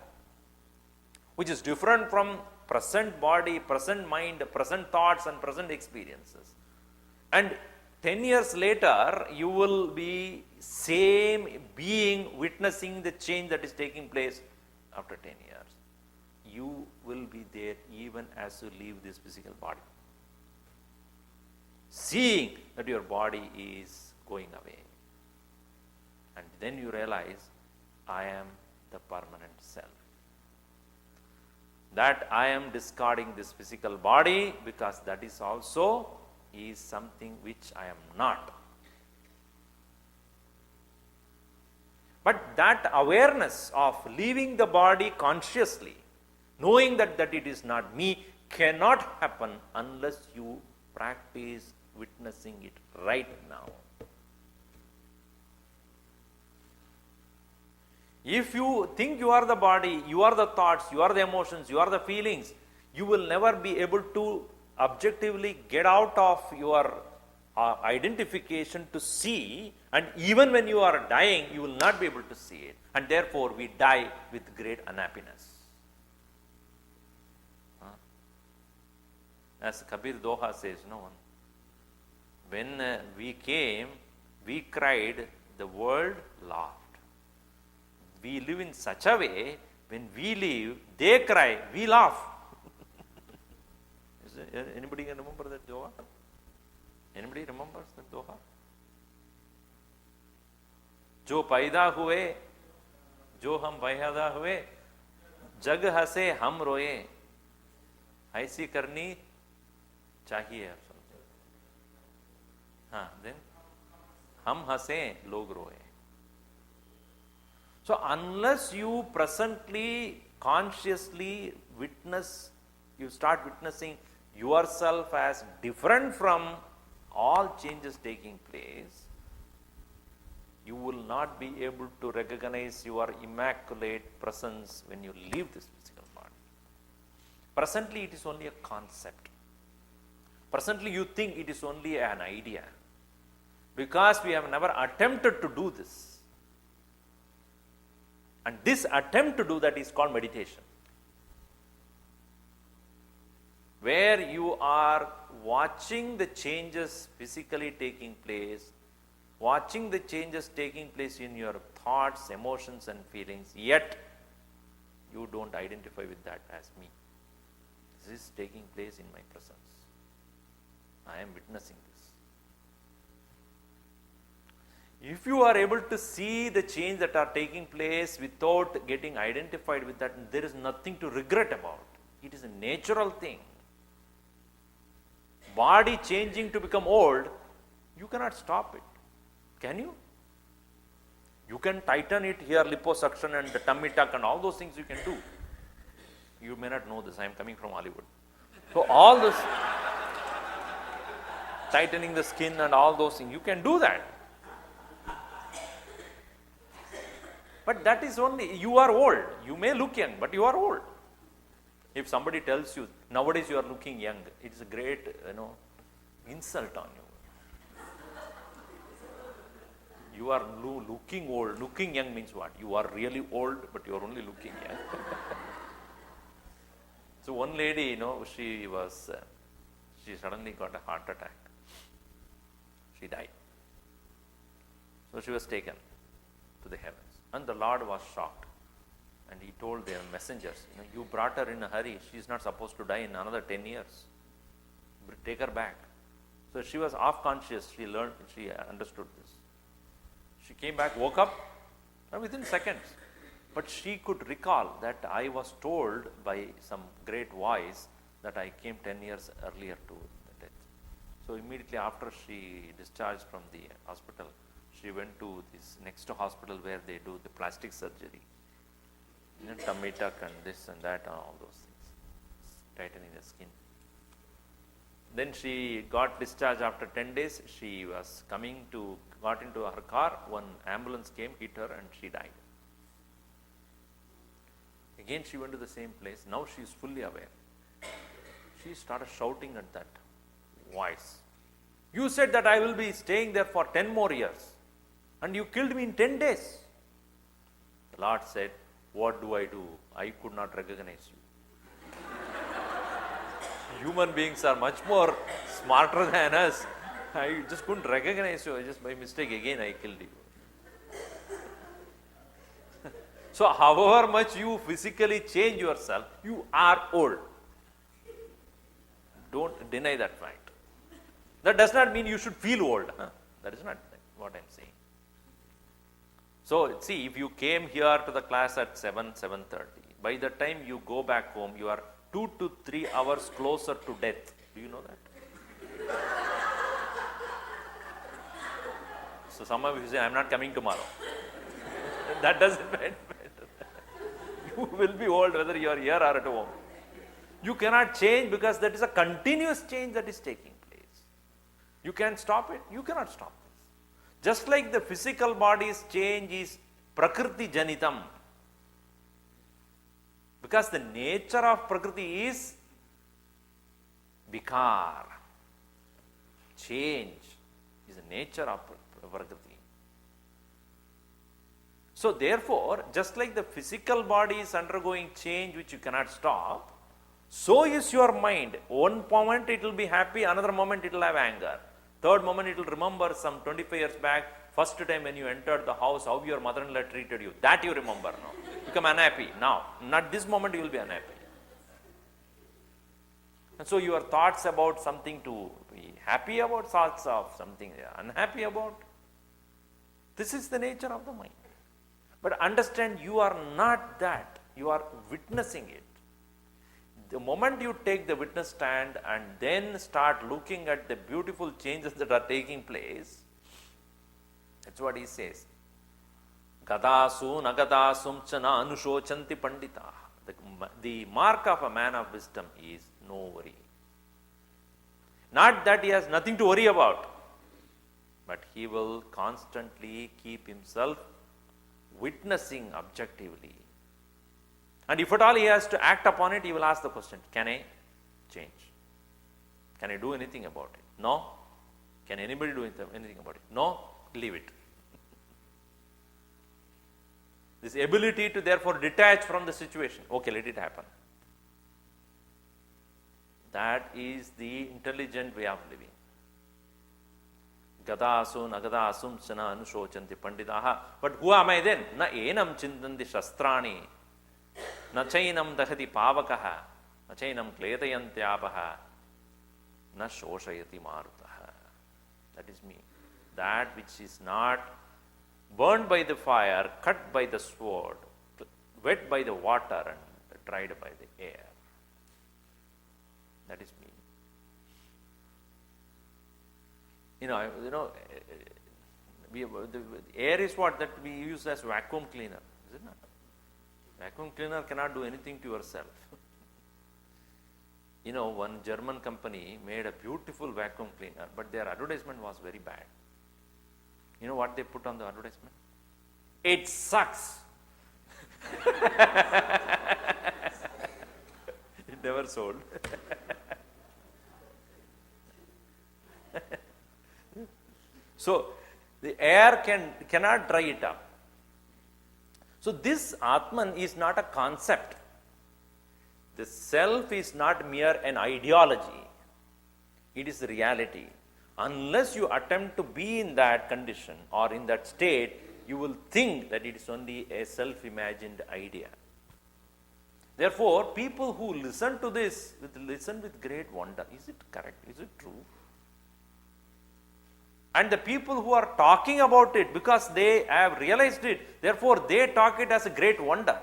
which is different from present body, present mind, present thoughts and present experiences. And 10 years later, you will be same being witnessing the change that is taking place after 10 years. You will be there even as you leave this physical body. Seeing that your body is going away. And then you realize, I am the permanent self. that I am discarding this physical body because that is also is something which I am not. But that awareness of leaving the body consciously, knowing that it is not me, cannot happen unless you practice witnessing it right now. If you think you are the body, you are the thoughts, you are the emotions, you are the feelings, you will never be able to objectively get out of your identification to see, and even when you are dying, you will not be able to see it. And therefore, we die with great unhappiness. As Kabir Doha says, when we came, we cried, the world laughed. We live in such a way, when we leave, they cry, we laugh. Anybody can remember that Doha? Anybody remembers that Doha? जो पैदा हुए, जो हम पैदा हुए, जग हंसे हम रोए, ऐसी करनी चाहिए. हाँ, then हम हंसे लोग रोए. So unless you presently, consciously witness, you start witnessing yourself as different from all changes taking place, you will not be able to recognize your immaculate presence when you leave this physical body. Presently, it is only a concept. Presently, you think it is only an idea, because we have never attempted to do this. And this attempt to do that is called meditation, where you are watching the changes physically taking place, watching the changes taking place in your thoughts, emotions and feelings, yet you don't identify with that as me. This is taking place in my presence. I am witnessing this. If you are able to see the change that are taking place without getting identified with that, there is nothing to regret about. It is a natural thing. Body changing to become old, you cannot stop it. Can you? You can tighten it here, liposuction and the tummy tuck and all those things you can do. You may not know this, I am coming from Hollywood. So all this, tightening the skin and all those things, you can do that. But that is only, you are old. You may look young, but you are old. If somebody tells you, nowadays you are looking young, it is a great, insult on you. You are looking old. Looking young means what? You are really old, but you are only looking young. So one lady, she suddenly got a heart attack. She died. So she was taken to the heavens. And the Lord was shocked. And he told their messengers, you brought her in a hurry. She is not supposed to die in another 10 years. Take her back. So she was half conscious. She understood this. She came back, woke up, and within seconds. But she could recall that I was told by some great voice that I came 10 years earlier to the death. So immediately after she discharged from the hospital, she went to this next hospital where they do the plastic surgery. Tummy tuck and this and that and all those things. Tightening the skin. Then she got discharged after 10 days. She was got into her car. One ambulance came, hit her, and she died. Again, she went to the same place. Now she is fully aware. She started shouting at that voice. You said that I will be staying there for 10 more years, and you killed me in 10 days. The Lord said, what do? I could not recognize you. Human beings are much more smarter than us. I just couldn't recognize you. Just by mistake again I killed you. So however much you physically change yourself, you are old. Don't deny that fact. That does not mean you should feel old. That is not what I am saying. So see, if you came here to the class at 7:30, by the time you go back home, you are 2 to 3 hours closer to death. Do you know that? So some of you say, I'm not coming tomorrow. That doesn't matter. You will be old whether you are here or at home. You cannot change because that is a continuous change that is taking place. You can stop it. You cannot stop this. Just like the physical body's change is prakriti janitam. Because the nature of prakriti is vikar. Change is the nature of prakriti. So therefore, just like the physical body is undergoing change which you cannot stop, so is your mind. One moment it will be happy, another moment it will have anger. Third moment it will remember some 25 years back, first time when you entered the house, how your mother-in-law treated you. That you remember now. Become unhappy. Now, not this moment you will be unhappy. And so your thoughts about something to be happy about, thoughts of something you are unhappy about. This is the nature of the mind. But understand, you are not that. You are witnessing it. The moment you take the witness stand and then start looking at the beautiful changes that are taking place, that's what he says. Gadasu nagadasum chana anushochanti pandita. The mark of a man of wisdom is no worry. Not that he has nothing to worry about, but he will constantly keep himself witnessing objectively. And if at all he has to act upon it, he will ask the question, can I change? Can I do anything about it? No. Can anybody do anything about it? No. Leave it. This ability to therefore detach from the situation. Okay, let it happen. That is the intelligent way of living. Gadasu nagadasum chana anushochanti pandidaha. But who am I then? Na enam chintanti shastrani. Na chainam dahati pavakaha. Na chainam kletayantyapaha. Na shoshayati marutaha. That is me. That which is not burned by the fire, cut by the sword, wet by the water and dried by the air. That is me. The air is what that we use as vacuum cleaner, is it not? Vacuum cleaner cannot do anything to yourself. One German company made a beautiful vacuum cleaner, but their advertisement was very bad. You know what they put on the advertisement? It sucks. It never sold. So the air cannot dry it up. So this Atman is not a concept. The self is not mere an ideology. It is reality. Unless you attempt to be in that condition or in that state, you will think that it is only a self-imagined idea. Therefore, people who listen to this listen with great wonder. Is it correct? Is it true? And the people who are talking about it, because they have realized it, therefore they talk it as a great wonder.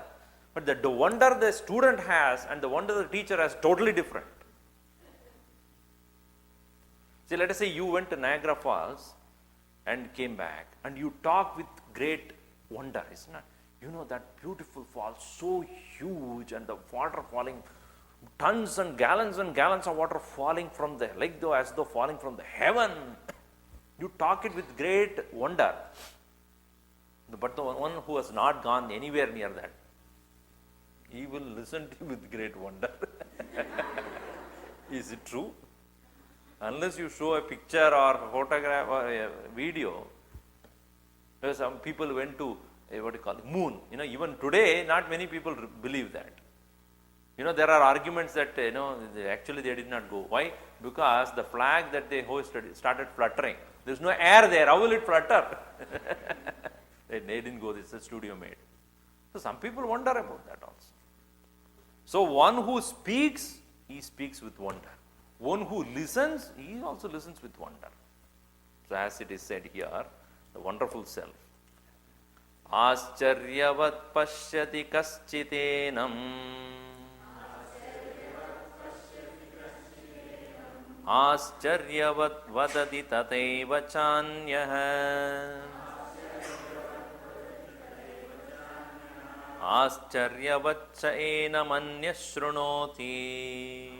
But the wonder the student has and the wonder the teacher has totally different. See, let us say you went to Niagara Falls and came back and you talk with great wonder, isn't it? That beautiful fall, so huge, and the water falling, tons and gallons of water falling from the, as though falling from the heaven. You talk it with great wonder. But the one who has not gone anywhere near that, he will listen to you with great wonder. Is it true? Unless you show a picture or a photograph or a video. Some people went to moon. Even today, not many people believe that. There are arguments that, actually they did not go. Why? Because the flag that they hoisted started fluttering. There's no air there. How will it flutter? They didn't go. This is a studio made. So some people wonder about that also. So one who speaks, he speaks with wonder. One who listens, he also listens with wonder. So as it is said here, the wonderful self. Ascharyavat pashyati kaschitenam. Ascharyavat vadati tateva chanyah. Ascharyavat enam anya shrunoti.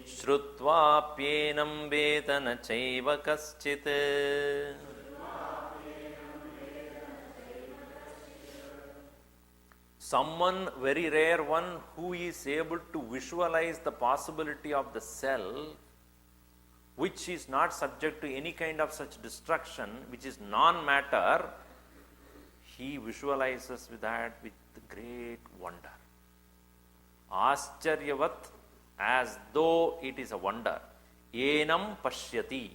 Shrutvaapyenam vedana chaiva kaschit. Someone, very rare one, who is able to visualize the possibility of the self, which is not subject to any kind of such destruction, which is non-matter, he visualizes that with great wonder. Ascharyavat, as though it is a wonder. Enam pashyati.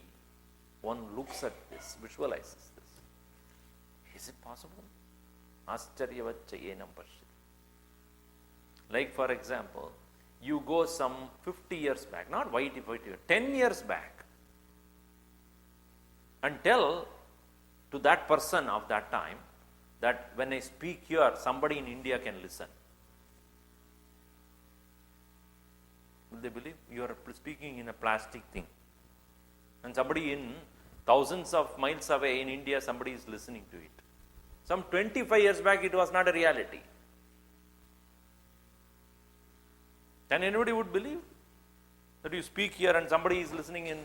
One looks at this, visualizes this. Is it possible? Ascharyavat enam pashyati. Like for example, you go some 50 years back, not 10 years back, and tell to that person of that time that when I speak here, somebody in India can listen. Will they believe? You are speaking in a plastic thing. And somebody in thousands of miles away in India, somebody is listening to it. Some 25 years back, it was not a reality. Then anybody would believe that you speak here and somebody is listening in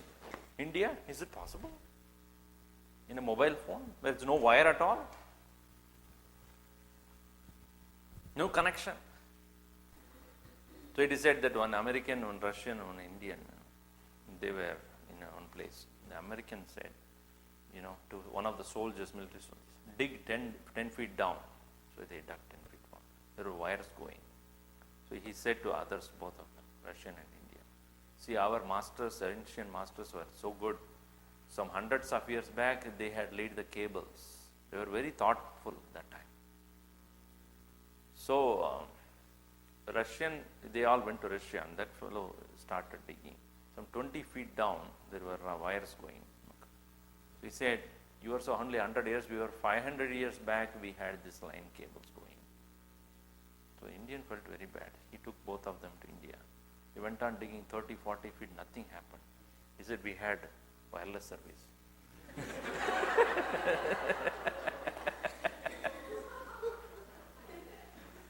India? Is it possible? In a mobile phone, there is no wire at all? No connection. So it is said that one American, one Russian, one Indian, they were in one place. The American said, to one of the soldiers, military soldiers, dig 10 feet down. So they dug 10 feet down. There were wires going. So he said to others, both of them, Russian and Indian, see, our masters, ancient masters were so good. Some hundreds of years back, they had laid the cables. They were very thoughtful that time. So, Russian, they all went to Russia, and that fellow started digging. Some 20 feet down, there were wires going. So he said, you are so only 100 years, we were 500 years back, we had this line cables going. So Indian felt very bad. He took both of them to India. He went on digging 30, 40 feet, nothing happened. He said, we had wireless service.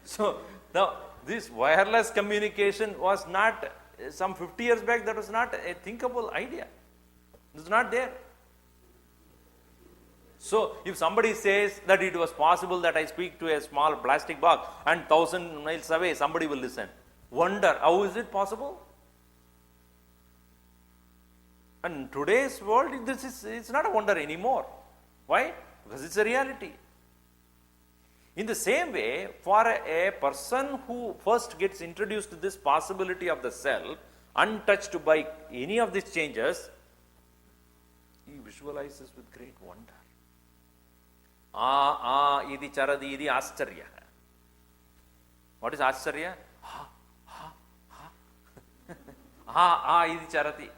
So now this wireless communication was not, some 50 years back, that was not a thinkable idea. It was not there. So if somebody says that it was possible that I speak to a small plastic box and 1,000 miles away, somebody will listen. Wonder, how is it possible? And in today's world, it's not a wonder anymore. Why? Because it's a reality. In the same way, for a person who first gets introduced to this possibility of the self, untouched by any of these changes, he visualizes with great wonder. Idi charadi idi ascharya. What is ascharya? Idi charati.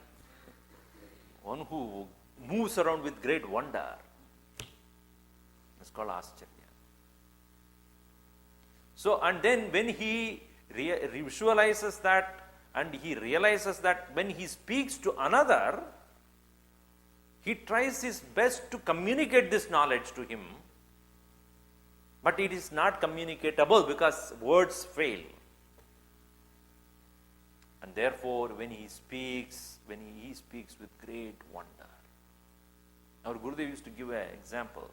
One who moves around with great wonder. It's called ascharya. So, and then when he visualizes that and he realizes that when he speaks to another, he tries his best to communicate this knowledge to him, but it is not communicatable because words fail. And therefore, when he speaks with great wonder. Our Gurudev used to give an example.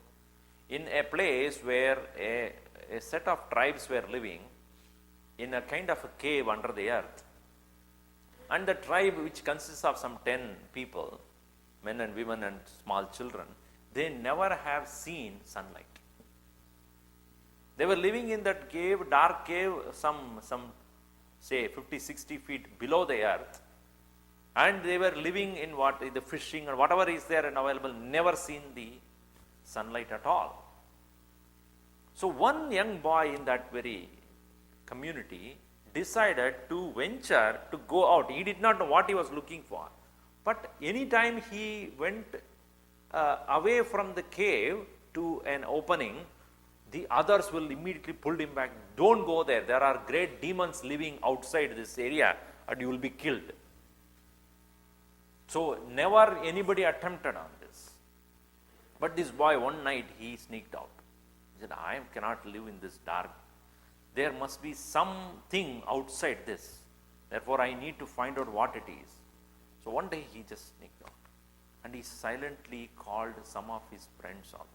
In a place where a set of tribes were living in a kind of a cave under the earth, and the tribe, which consists of some 10 people, men and women and small children, they never have seen sunlight. They were living in that cave, dark cave, some say 50, 60 feet below the earth, and they were living in the fishing or whatever is there and available, never seen the sunlight at all. So one young boy in that very community decided to venture to go out. He did not know what he was looking for. But anytime he went away from the cave to an opening, the others will immediately pull him back. Don't go there. There are great demons living outside this area and you will be killed. So never anybody attempted on this. But this boy, one night he sneaked out. He said, I cannot live in this dark. There must be something outside this. Therefore, I need to find out what it is. So one day he just sneaked out. And he silently called some of his friends also.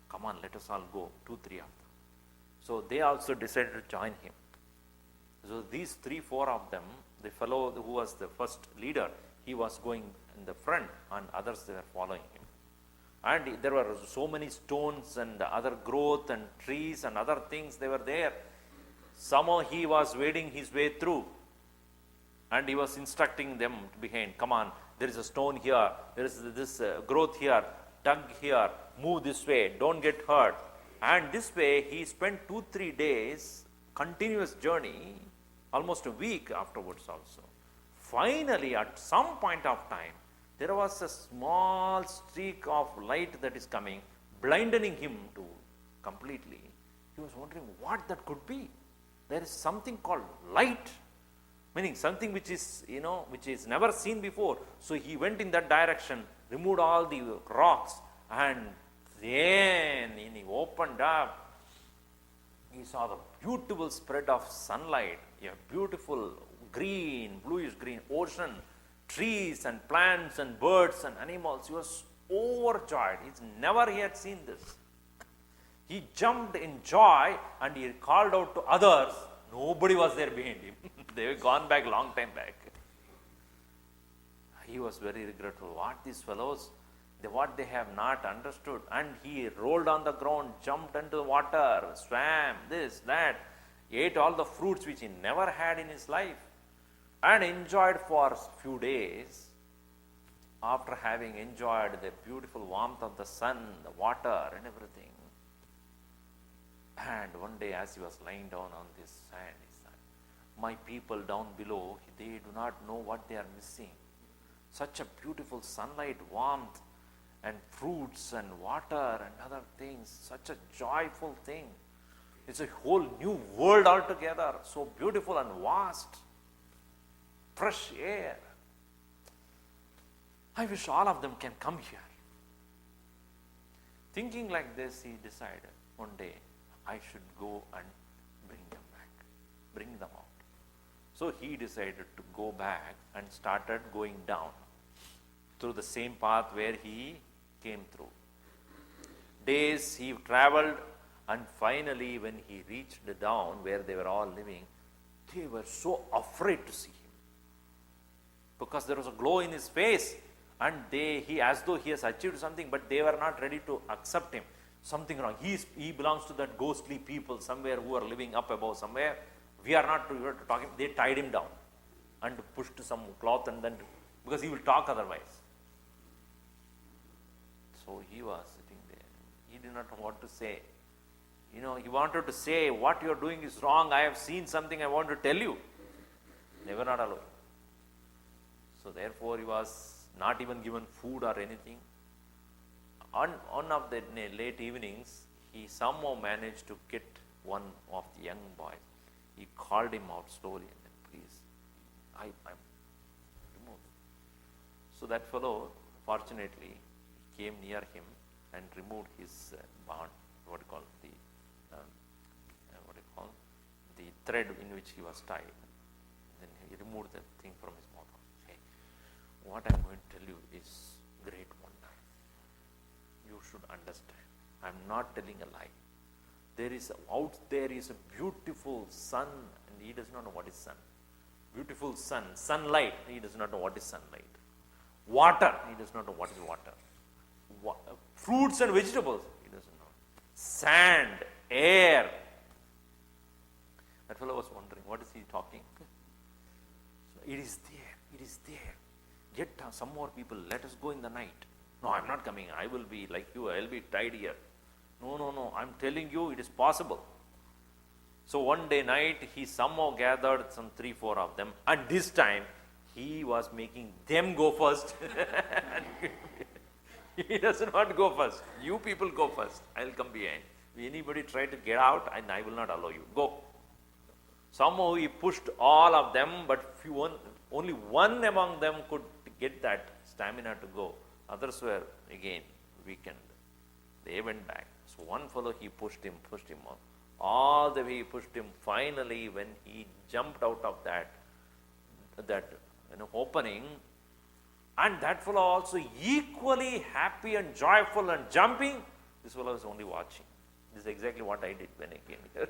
Come on, let us all go, 2-3 of them. So they also decided to join him. So these 3-4 of them, the fellow who was the first leader, he was going in the front and others they were following him. And there were so many stones and other growth and trees and other things, they were there. Somehow he was wading his way through and he was instructing them behind, come on, there is a stone here, there is this growth here, tug here, move this way, don't get hurt. And this way he spent 2-3 days, continuous journey, almost a week afterwards also. Finally, at some point of time, there was a small streak of light that is coming, blinding him to completely. He was wondering what that could be. There is something called light, meaning something which is, which is never seen before. So he went in that direction, removed all the rocks, and then he opened up. He saw the beautiful spread of sunlight, a beautiful green, bluish green ocean, trees and plants and birds and animals. He was overjoyed. He had seen this. He jumped in joy and he called out to others. Nobody was there behind him. They were gone back long time back. He was very regretful. What these fellows, what they have not understood. And he rolled on the ground, jumped into the water, swam, this, that, ate all the fruits which he never had in his life, and enjoyed for a few days. After having enjoyed the beautiful warmth of the sun, the water and everything. And one day as he was lying down on this sand, he said, my people down below, they do not know what they are missing. Such a beautiful sunlight, warmth, and fruits and water and other things, such a joyful thing. It's a whole new world altogether, so beautiful and vast. Fresh air. I wish all of them can come here. Thinking like this, he decided one day, I should go and bring them back, bring them out. So he decided to go back and started going down through the same path where he came through. Days he traveled, and finally when he reached down where they were all living, they were so afraid to see him. Because there was a glow in his face, and he as though he has achieved something, but they were not ready to accept him. Something wrong. He belongs to that ghostly people somewhere who are living up above somewhere. We are not to talk him. They tied him down and pushed some cloth, and then because he will talk otherwise. So he was sitting there. He did not know what to say. He wanted to say, what you are doing is wrong. I have seen something I want to tell you. They were not allowed. So therefore he was not even given food or anything. On one of the late evenings, he somehow managed to get one of the young boys. He called him out slowly and said, please, I'm removed. So that fellow, fortunately, came near him and removed his bond, the thread in which he was tied. Then he removed the thing from his mouth. Hey, what I'm going to tell you is great wonder. You should understand. I'm not telling a lie. Out there is a beautiful sun, and he does not know what is sun. Beautiful sun, sunlight, he does not know what is sunlight. Water, he does not know what is water. Fruits and vegetables, he doesn't know. Sand, air. That fellow was wondering, what is he talking? So it is there, it is there. Get some more people, let us go in the night. No, I'm not coming. I will be like you. I will be tied here. No. I'm telling you, it is possible. So one day night, he somehow gathered some 3-4 of them. And this time, he was making them go first. He does not go first. You people go first. I will come behind. If anybody try to get out, and I will not allow you. Go. Somehow he pushed all of them, but only one among them could get that stamina to go. Others were again weakened. They went back. So one fellow, he pushed him on. All the way he pushed him. Finally, when he jumped out of that opening, and that fellow also equally happy and joyful and jumping, this fellow was only watching. This is exactly what I did when I came here.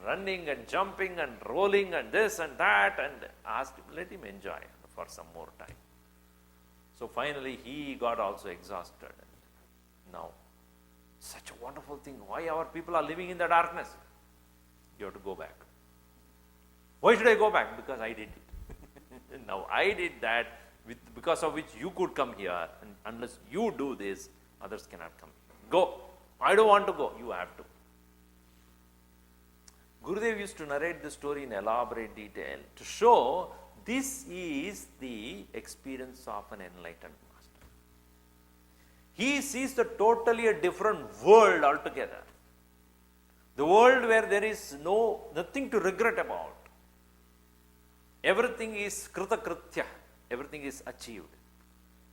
Running and jumping and rolling and this and that, and asked him, let him enjoy for some more time. So finally he got also exhausted. Now, such a wonderful thing. Why our people are living in the darkness? You have to go back. Why should I go back? Because I did it. Now I did that because of which you could come here, and unless you do this, others cannot come. Go. I don't want to go. You have to. Gurudev used to narrate the story in elaborate detail to show this is the experience of an enlightened master. He sees the totally a different world altogether. The world where there is nothing to regret about. Everything is krita kritya. Everything is achieved.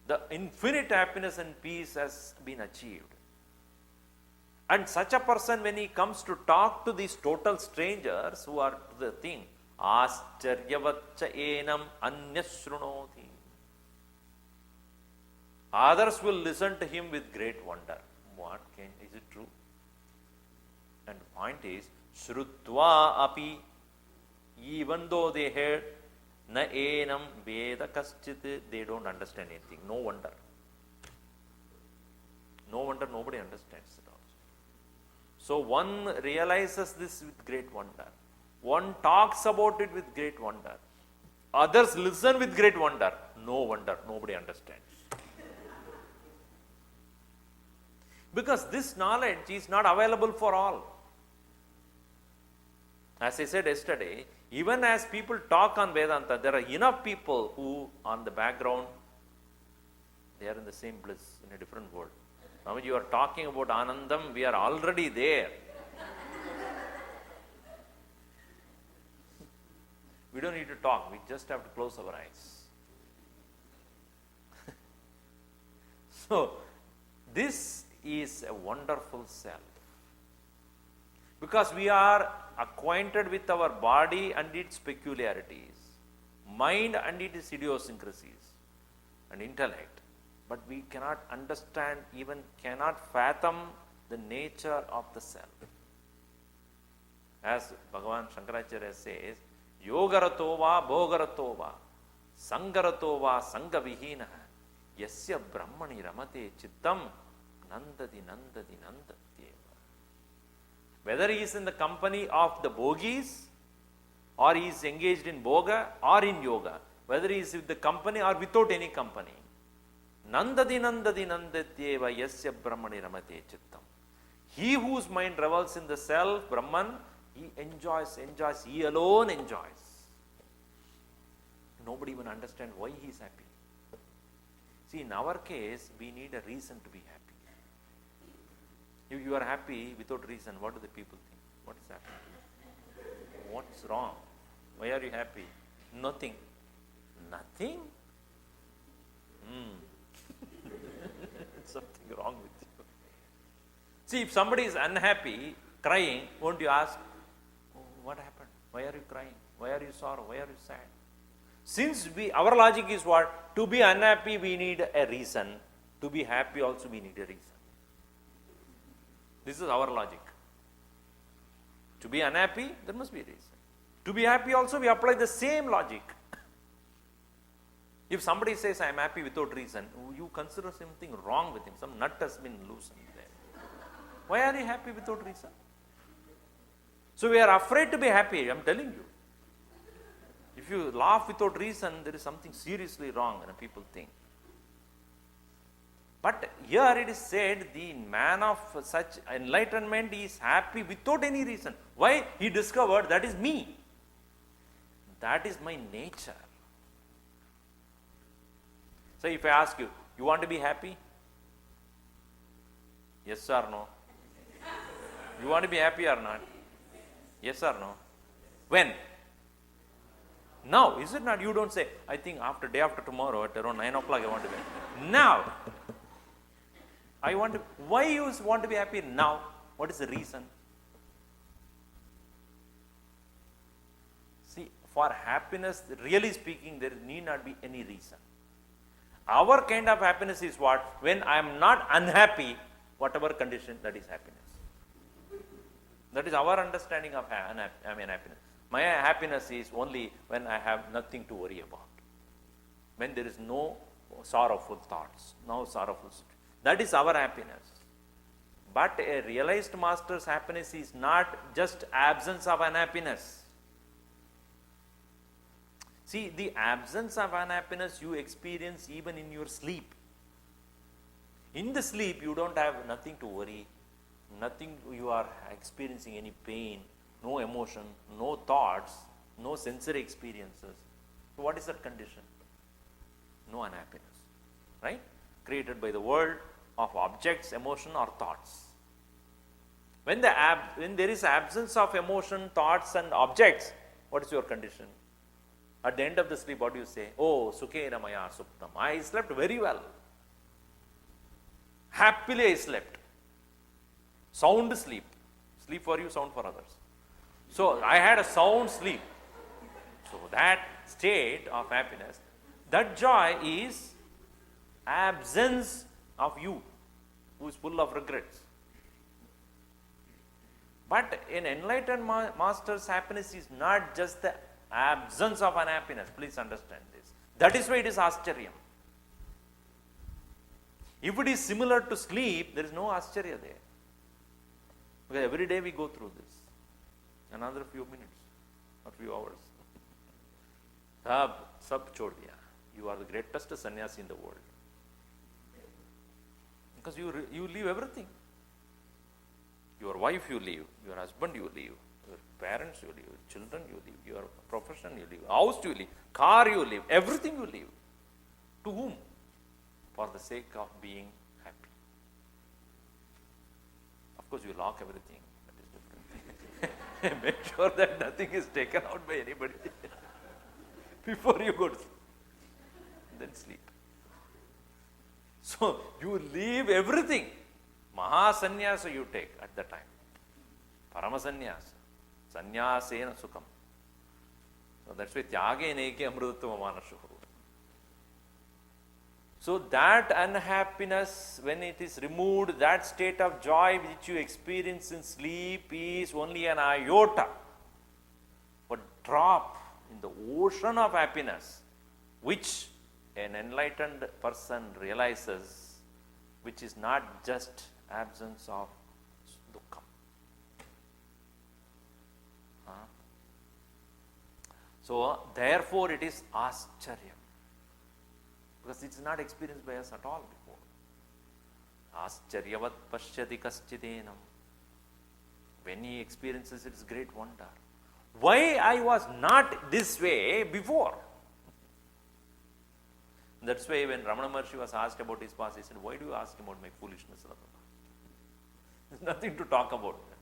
The infinite happiness and peace has been achieved. And such a person, when he comes to talk to these total strangers who are to the thing, Ascharyavatcha enam anyashrunoti. Others will listen to him with great wonder. Is it true? And the point is, Shrutva api, even though they heard, na enam veda kaschit, they don't understand anything. No wonder. No wonder nobody understands it also. So one realizes this with great wonder. One talks about it with great wonder. Others listen with great wonder. No wonder nobody understands. Because this knowledge is not available for all. As I said yesterday, even as people talk on Vedanta, there are enough people who on the background, they are in the same bliss, in a different world. Now you are talking about Anandam, we are already there. We don't need to talk, we just have to close our eyes. So, this is a wonderful self. Because we are acquainted with our body and its peculiarities, mind and its idiosyncrasies, and intellect. But we cannot understand, even cannot fathom the nature of the self. As Bhagavan Shankaracharya says, Yogarato va bhogarato va sangarato va sangavihina yasya brahmani ramate chittam nandadi nandadi nandatyeva. Whether he is in the company of the bhogis, or he is engaged in bhoga or in yoga, whether he is with the company or without any company, nandadi nandadi nandatyeva yasya brahmani ramate chittam. He whose mind revels in the self, Brahman, he enjoys, he alone enjoys. Nobody even understands why he is happy. See, in our case, we need a reason to be happy. If you are happy without reason, what do the people think? What is happening? What's wrong? Why are you happy? Nothing. Nothing? Something wrong with you. See, if somebody is unhappy, crying, won't you ask, oh, what happened? Why are you crying? Why are you sorrow? Why are you sad? Since our logic is what? To be unhappy, we need a reason. To be happy also, we need a reason. This is our logic. To be unhappy, there must be a reason. To be happy also, we apply the same logic. If somebody says, I am happy without reason, you consider something wrong with him. Some nut has been loosened there. Why are you happy without reason? So we are afraid to be happy, I am telling you. If you laugh without reason, there is something seriously wrong, and people think. But here it is said, the man of such enlightenment is happy without any reason. Why? He discovered that is me. That is my nature. So if I ask you, You want to be happy? Yes or no? You want to be happy or not? Yes or no? When? Now, is it not? You don't say, I think day after tomorrow at around 9 o'clock I want to be happy. Now. Why you want to be happy now? What is the reason? See, for happiness, really speaking, there need not be any reason. Our kind of happiness is what? When I am not unhappy, whatever condition, that is happiness. That is our understanding of happiness. My happiness is only when I have nothing to worry about. When there is no sorrowful thoughts, no sorrowful situation. That is our happiness. But a realized master's happiness is not just absence of unhappiness. See, the absence of unhappiness you experience even in your sleep. In the sleep, you don't have nothing to worry, nothing, you are experiencing any pain, no emotion, no thoughts, no sensory experiences. So what is that condition? No unhappiness, right? Created by the world of objects, emotion or thoughts. When there is absence of emotion, thoughts and objects, what is your condition? At the end of the sleep, what do you say? Oh, Sukhena Maya Suptam. I slept very well. Happily I slept. Sound sleep. Sleep for you, sound for others. So I had a sound sleep. So that state of happiness, that joy is absence of you, who is full of regrets. But an enlightened master's happiness is not just the absence of unhappiness. Please understand this. That is why it is Ascharya. If it is similar to sleep, there is no Ascharya there. Because every day we go through this. Another few minutes or few hours. Sab chod diya. You are the greatest sannyasi in the world. Because you leave everything. Your wife you leave, your husband you leave, your parents you leave, children you leave, your profession you leave, house you leave, car you leave, everything you leave. To whom? For the sake of being happy. Of course you lock everything, that is different. Make sure that nothing is taken out by anybody before you go to sleep. Then sleep. So you leave everything. Mahasannyasa you take at the time. Paramasanyasa. Sanyasena sukham. So that's why tyage neke amrutatva manashuhu. So that unhappiness, when it is removed, that state of joy which you experience in sleep is only an iota, a drop in the ocean of happiness, which an enlightened person realizes, which is not just absence of dukkham. So therefore it is ascharya, because it is not experienced by us at all before. Ascharyavat pashyati kaschidenam. When he experiences it is great wonder. Why I was not this way before? That's why when Ramana Maharshi was asked about his past, he said, why do you ask about my foolishness? There's nothing to talk about that.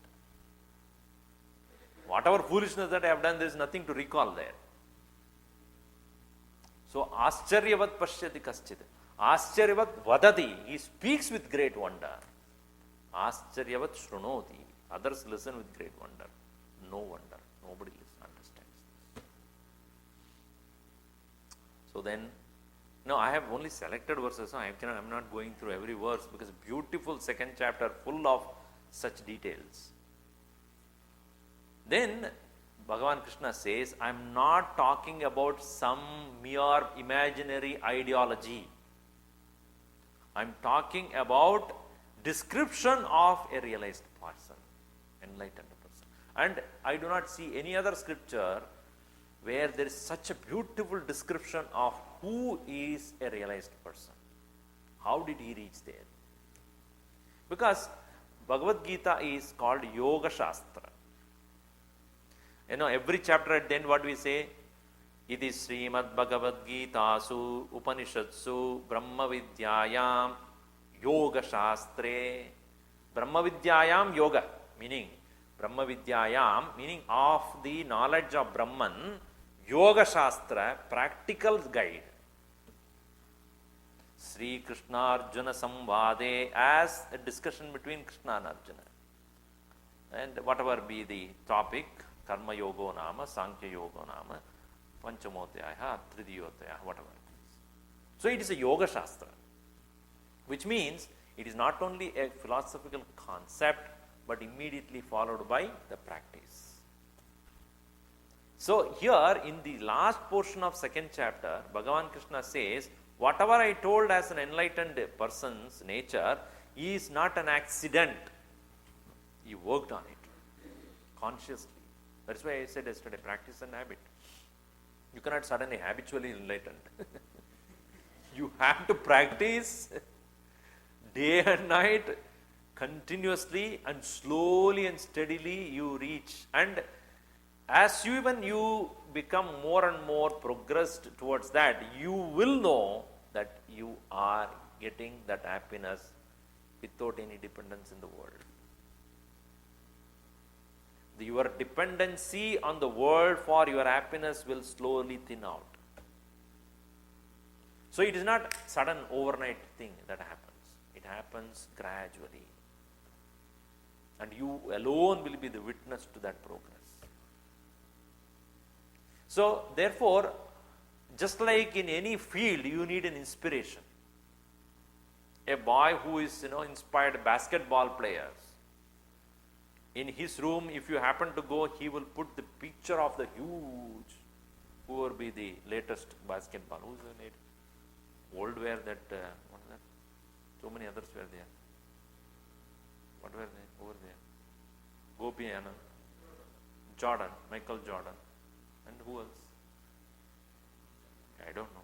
Whatever foolishness that I have done, there is nothing to recall there. So, ascharyavat pashyati kaschid. Ascharyavat vadati. He speaks with great wonder. Ascharyavat shrunoti. Others listen with great wonder. No wonder. Nobody understands. So then, no, I have only selected verses. So I am not going through every verse, because beautiful second chapter full of such details. Then Bhagavan Krishna says, I am not talking about some mere imaginary ideology. I am talking about description of a realized person, enlightened person. And I do not see any other scripture where there is such a beautiful description of who is a realized person. How did he reach there? Because Bhagavad Gita is called Yoga Shastra. Every chapter at the end, what we say? Iti Srimad Bhagavad Geetasu Upanishadsu Brahma Vidyayam Yoga Shastre. Brahma Vidyayam Yoga, meaning Brahma Vidyayam, meaning of the knowledge of Brahman, Yoga Shastra, practical guide. Sri Krishna Arjuna Samvade, as a discussion between Krishna and Arjuna. And whatever be the topic, Karma Yoga Nama, Sankhya Yoga Nama, Panchamotyaya, Tridiyotaya, whatever it is. So it is a Yoga Shastra, which means it is not only a philosophical concept, but immediately followed by the practice. So here in the last portion of second chapter, Bhagavan Krishna says, whatever I told as an enlightened person's nature is not an accident. He worked on it consciously. That's why I said yesterday, practice and habit. You cannot suddenly habitually enlightened. You have to practice day and night, continuously, and slowly and steadily you reach. And as you become more and more progressed towards that, you will know that you are getting that happiness without any dependence in the world. Your dependency on the world for your happiness will slowly thin out. So it is not sudden overnight thing that happens. It happens gradually. And you alone will be the witness to that progress. So therefore, just like in any field, you need an inspiration. A boy who is inspired basketball players, in his room, if you happen to go, he will put the picture of the huge, who will be the latest basketball. Who is the latest? Old were that, what is that? So many others were there. What were they over there? Gopi Anand, Jordan, Michael Jordan, and who else? I don't know.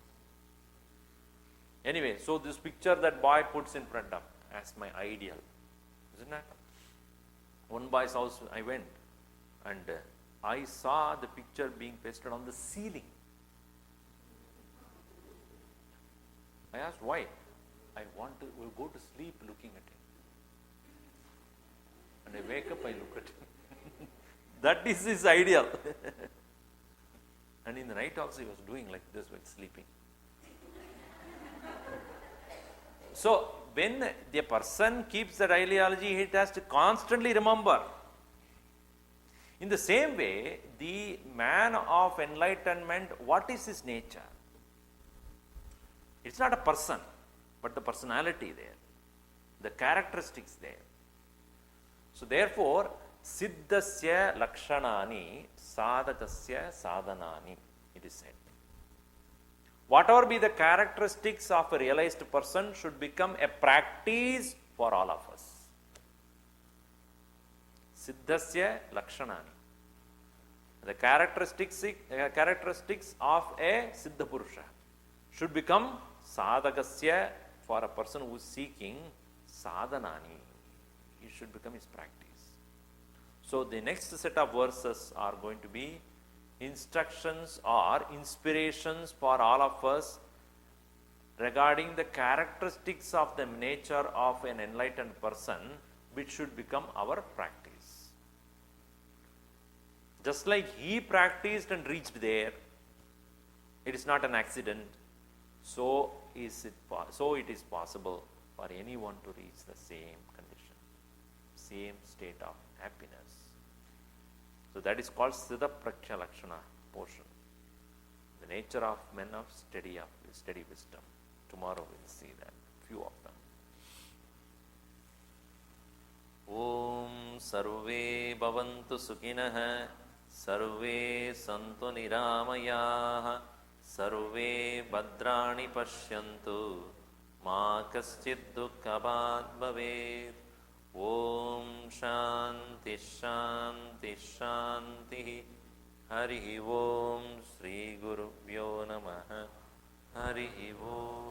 Anyway, so this picture that boy puts in front of as my ideal, isn't that? One boy's house I went and I saw the picture being pasted on the ceiling. I asked why. I will go to sleep looking at it. And I wake up, I look at it. That is his ideal. And in the night also he was doing like this while sleeping. So when the person keeps that ideology, he has to constantly remember. In the same way, the man of enlightenment, what is his nature? It's not a person, but the personality there, the characteristics there. So therefore, siddhasya lakshanani sadhakasya sadhanani, it is said. Whatever be the characteristics of a realized person should become a practice for all of us. Siddhasya lakshanani. The characteristics of a siddha purusha should become sadhakasya for a person who is seeking sadhanani. It should become his practice. So the next set of verses are going to be instructions or inspirations for all of us regarding the characteristics of the nature of an enlightened person, which should become our practice. Just like he practiced and reached there, it is not an accident, so it is possible for anyone to reach the same condition, same state of happiness. So that is called Siddha Praksha Lakshana portion. The nature of men of steady wisdom. Tomorrow we'll see that, few of them. Om Sarve Bhavantu Sukhinah, Sarve Santu Niramayah, Sarve Bhadrani Pashyantu, Ma Kaschid Dukkhabhat Bhavet. Om Shanti Shanti Shanti. Hari Om Sri Gurubhyo Namaha. Hari Om.